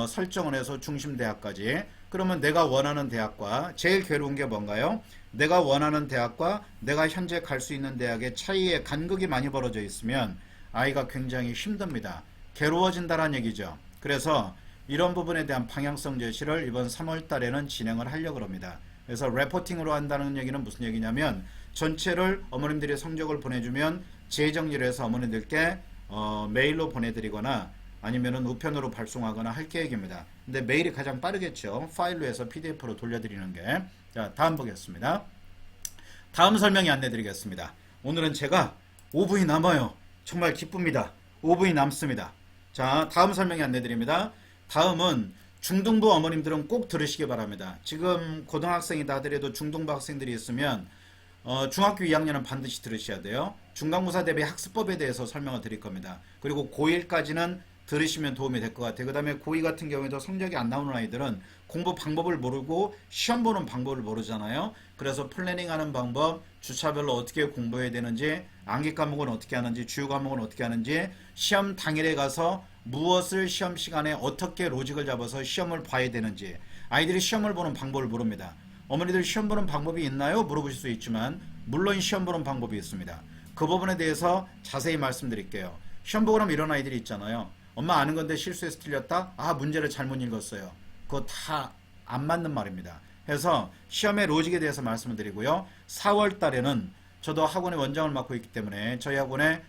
설정을 해서 중심 대학까지. 그러면 내가 원하는 대학과, 제일 괴로운 게 뭔가요? 내가 원하는 대학과 내가 현재 갈 수 있는 대학의 차이에 간극이 많이 벌어져 있으면 아이가 굉장히 힘듭니다. 괴로워진다는 얘기죠. 그래서 이런 부분에 대한 방향성 제시를 이번 3월 달에는 진행을 하려고 합니다. 그래서 레포팅으로 한다는 얘기는 무슨 얘기냐면, 전체를 어머님들이 성적을 보내주면 재정리를 해서 어머님들께 메일로 보내드리거나 아니면은 우편으로 발송하거나 할 계획입니다. 근데 메일이 가장 빠르겠죠. 파일로 해서 PDF로 돌려드리는 게. 자, 다음 보겠습니다. 다음 설명이 안내드리겠습니다. 오늘은 제가 5분이 남아요. 정말 기쁩니다. 5분이 남습니다. 자, 다음 설명이 안내드립니다. 다음은 중등부 어머님들은 꼭 들으시기 바랍니다. 지금 고등학생이 다 하더라도 중등부 학생들이 있으면 중학교 2학년은 반드시 들으셔야 돼요. 중간고사 대비 학습법에 대해서 설명을 드릴 겁니다. 그리고 고1까지는 들으시면 도움이 될 것 같아요. 그 다음에 고2 같은 경우에도 성적이 안 나오는 아이들은 공부 방법을 모르고 시험 보는 방법을 모르잖아요. 그래서 플래닝하는 방법, 주차별로 어떻게 공부해야 되는지, 암기 과목은 어떻게 하는지, 주요 과목은 어떻게 하는지, 시험 당일에 가서 무엇을 시험 시간에 어떻게 로직을 잡아서 시험을 봐야 되는지, 아이들이 시험을 보는 방법을 모릅니다. 어머니들 시험 보는 방법이 있나요? 물어보실 수 있지만 물론 시험 보는 방법이 있습니다. 그 부분에 대해서 자세히 말씀드릴게요. 시험 보고 나면 이런 아이들이 있잖아요. 엄마 아는 건데 실수해서 틀렸다? 아, 문제를 잘못 읽었어요. 그거 다 안 맞는 말입니다. 그래서 시험의 로직에 대해서 말씀을 드리고요. 4월 달에는 저도 학원의 원장을 맡고 있기 때문에 저희 학원의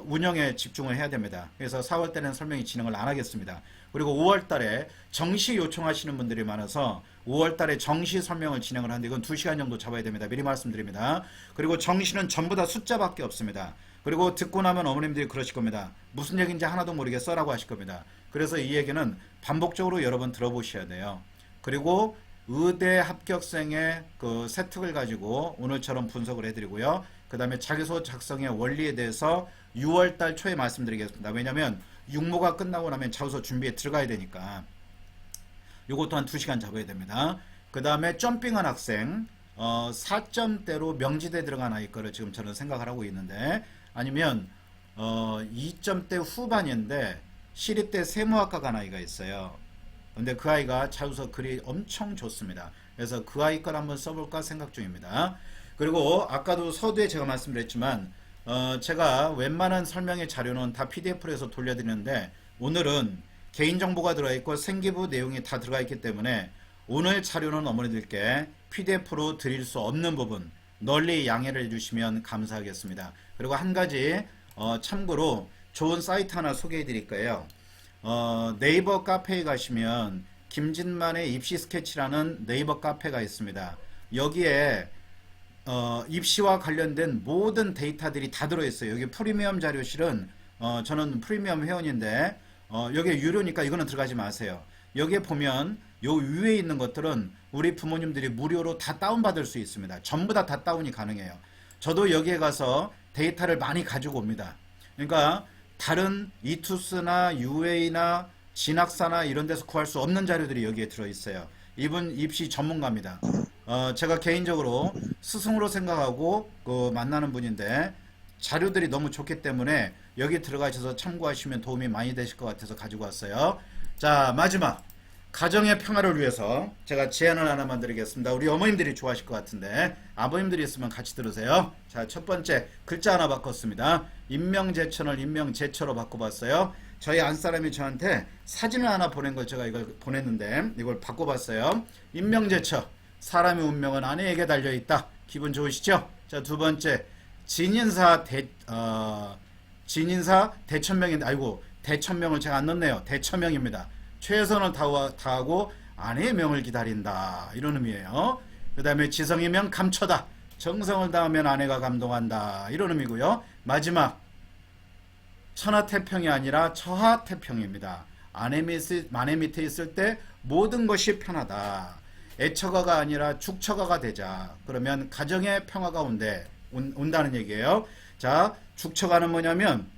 운영에 집중을 해야 됩니다. 그래서 4월 달에는 설명이 진행을 안 하겠습니다. 그리고 5월 달에 정시 요청하시는 분들이 많아서 5월 달에 정시 설명을 진행을 하는데 이건 2시간 정도 잡아야 됩니다. 미리 말씀드립니다. 그리고 정시는 전부 다 숫자밖에 없습니다. 그리고 듣고 나면 어머님들이 그러실 겁니다. 무슨 얘기인지 하나도 모르겠어 라고 하실 겁니다. 그래서 이 얘기는 반복적으로 여러 번 들어보셔야 돼요. 그리고 의대 합격생의 그 세특을 가지고 오늘처럼 분석을 해드리고요. 그 다음에 자기소개 작성의 원리에 대해서 6월달 초에 말씀드리겠습니다. 왜냐하면 육모가 끝나고 나면 자소서 준비에 들어가야 되니까 요것도 한 2시간 잡아야 됩니다. 그 다음에 점핑한 학생 4점대로 명지대 들어간 아이 거를 지금 저는 생각을 하고 있는데, 아니면 2점대 후반인데 시립대 세무학과 간 아이가 있어요. 근데 그 아이가 자소서 글이 엄청 좋습니다. 그래서 그 아이 걸 한번 써볼까 생각 중입니다. 그리고 아까도 서두에 제가 말씀드렸지만 제가 웬만한 설명의 자료는 다 PDF로 해서 돌려드리는데 오늘은 개인정보가 들어있고 생기부 내용이 다 들어가 있기 때문에 오늘 자료는 어머니들께 PDF로 드릴 수 없는 부분 널리 양해를 해주시면 감사하겠습니다. 그리고 한 가지 참고로 좋은 사이트 하나 소개해 드릴 거예요. 네이버 카페에 가시면 김진만의 입시 스케치라는 네이버 카페가 있습니다. 여기에 입시와 관련된 모든 데이터들이 다 들어있어요. 여기 프리미엄 자료실은 저는 프리미엄 회원인데 여기에 유료니까 이거는 들어가지 마세요. 여기에 보면 요 위에 있는 것들은 우리 부모님들이 무료로 다 다운받을 수 있습니다. 전부 다 다운이 가능해요. 저도 여기에 가서 데이터를 많이 가지고 옵니다. 그러니까 다른 이투스나 UA나 진학사나 이런 데서 구할 수 없는 자료들이 여기에 들어있어요. 이분 입시 전문가입니다. 제가 개인적으로 스승으로 생각하고 만나는 분인데 자료들이 너무 좋기 때문에 여기 들어가셔서 참고하시면 도움이 많이 되실 것 같아서 가지고 왔어요. 자, 마지막 가정의 평화를 위해서 제가 제안을 하나만 드리겠습니다. 우리 어머님들이 좋아하실 것 같은데 아버님들이 있으면 같이 들으세요. 자, 첫 번째 글자 하나 바꿨습니다. 임명제천을 임명제처로 바꿔봤어요. 저희 안사람이 저한테 사진을 하나 보낸 걸 제가 이걸 보냈는데 이걸 바꿔봤어요. 임명제처, 사람의 운명은 아내에게 달려있다. 기분 좋으시죠? 자, 두 번째 진인사 대천명인데 아이고 대천명을 제가 안 넣었네요. 대천명입니다. 최선을 다하고 아내의 명을 기다린다 이런 의미예요. 그 다음에 지성이면 감처다. 정성을 다하면 아내가 감동한다 이런 의미고요. 마지막 천하태평이 아니라 처하태평입니다. 아내 밑에 있을 때 모든 것이 편하다. 애처가가 아니라 죽처가가 되자. 그러면 가정의 평화가 온다는 얘기예요. 자, 죽처가는 뭐냐면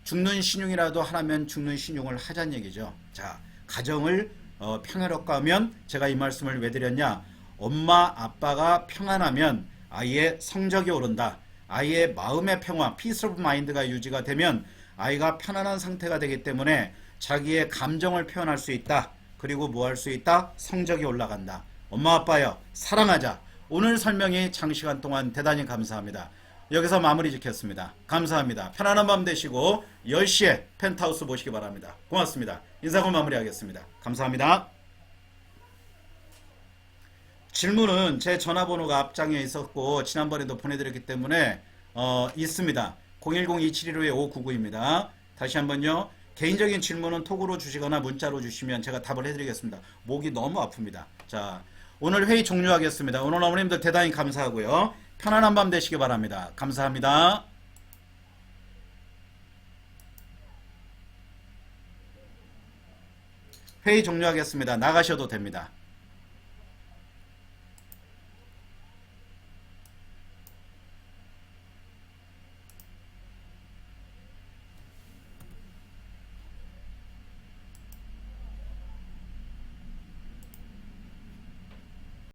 죽는 신용이라도 하라면 죽는 신용을 하자는 얘기죠. 자, 가정을 평화롭게 하면 제가 이 말씀을 왜 드렸냐? 엄마 아빠가 평안하면 아이의 성적이 오른다. 아이의 마음의 평화, 피스 오브 마인드가 유지가 되면 아이가 편안한 상태가 되기 때문에 자기의 감정을 표현할 수 있다. 그리고 뭐 할 수 있다? 성적이 올라간다. 엄마 아빠요, 사랑하자. 오늘 설명이 장시간 동안 대단히 감사합니다. 여기서 마무리 짓겠습니다. 감사합니다. 편안한 밤 되시고 10시에 펜트하우스 보시기 바랍니다. 고맙습니다. 인사하고 마무리하겠습니다. 감사합니다. 질문은 제 전화번호가 앞장에 있었고 지난번에도 보내드렸기 때문에 있습니다. 010-2715-5599입니다. 다시 한번요. 개인적인 질문은 톡으로 주시거나 문자로 주시면 제가 답을 해드리겠습니다. 목이 너무 아픕니다. 자, 오늘 회의 종료하겠습니다. 오늘 어머님들 대단히 감사하고요. 편안한 밤 되시기 바랍니다. 감사합니다. 회의 종료하겠습니다. 나가셔도 됩니다.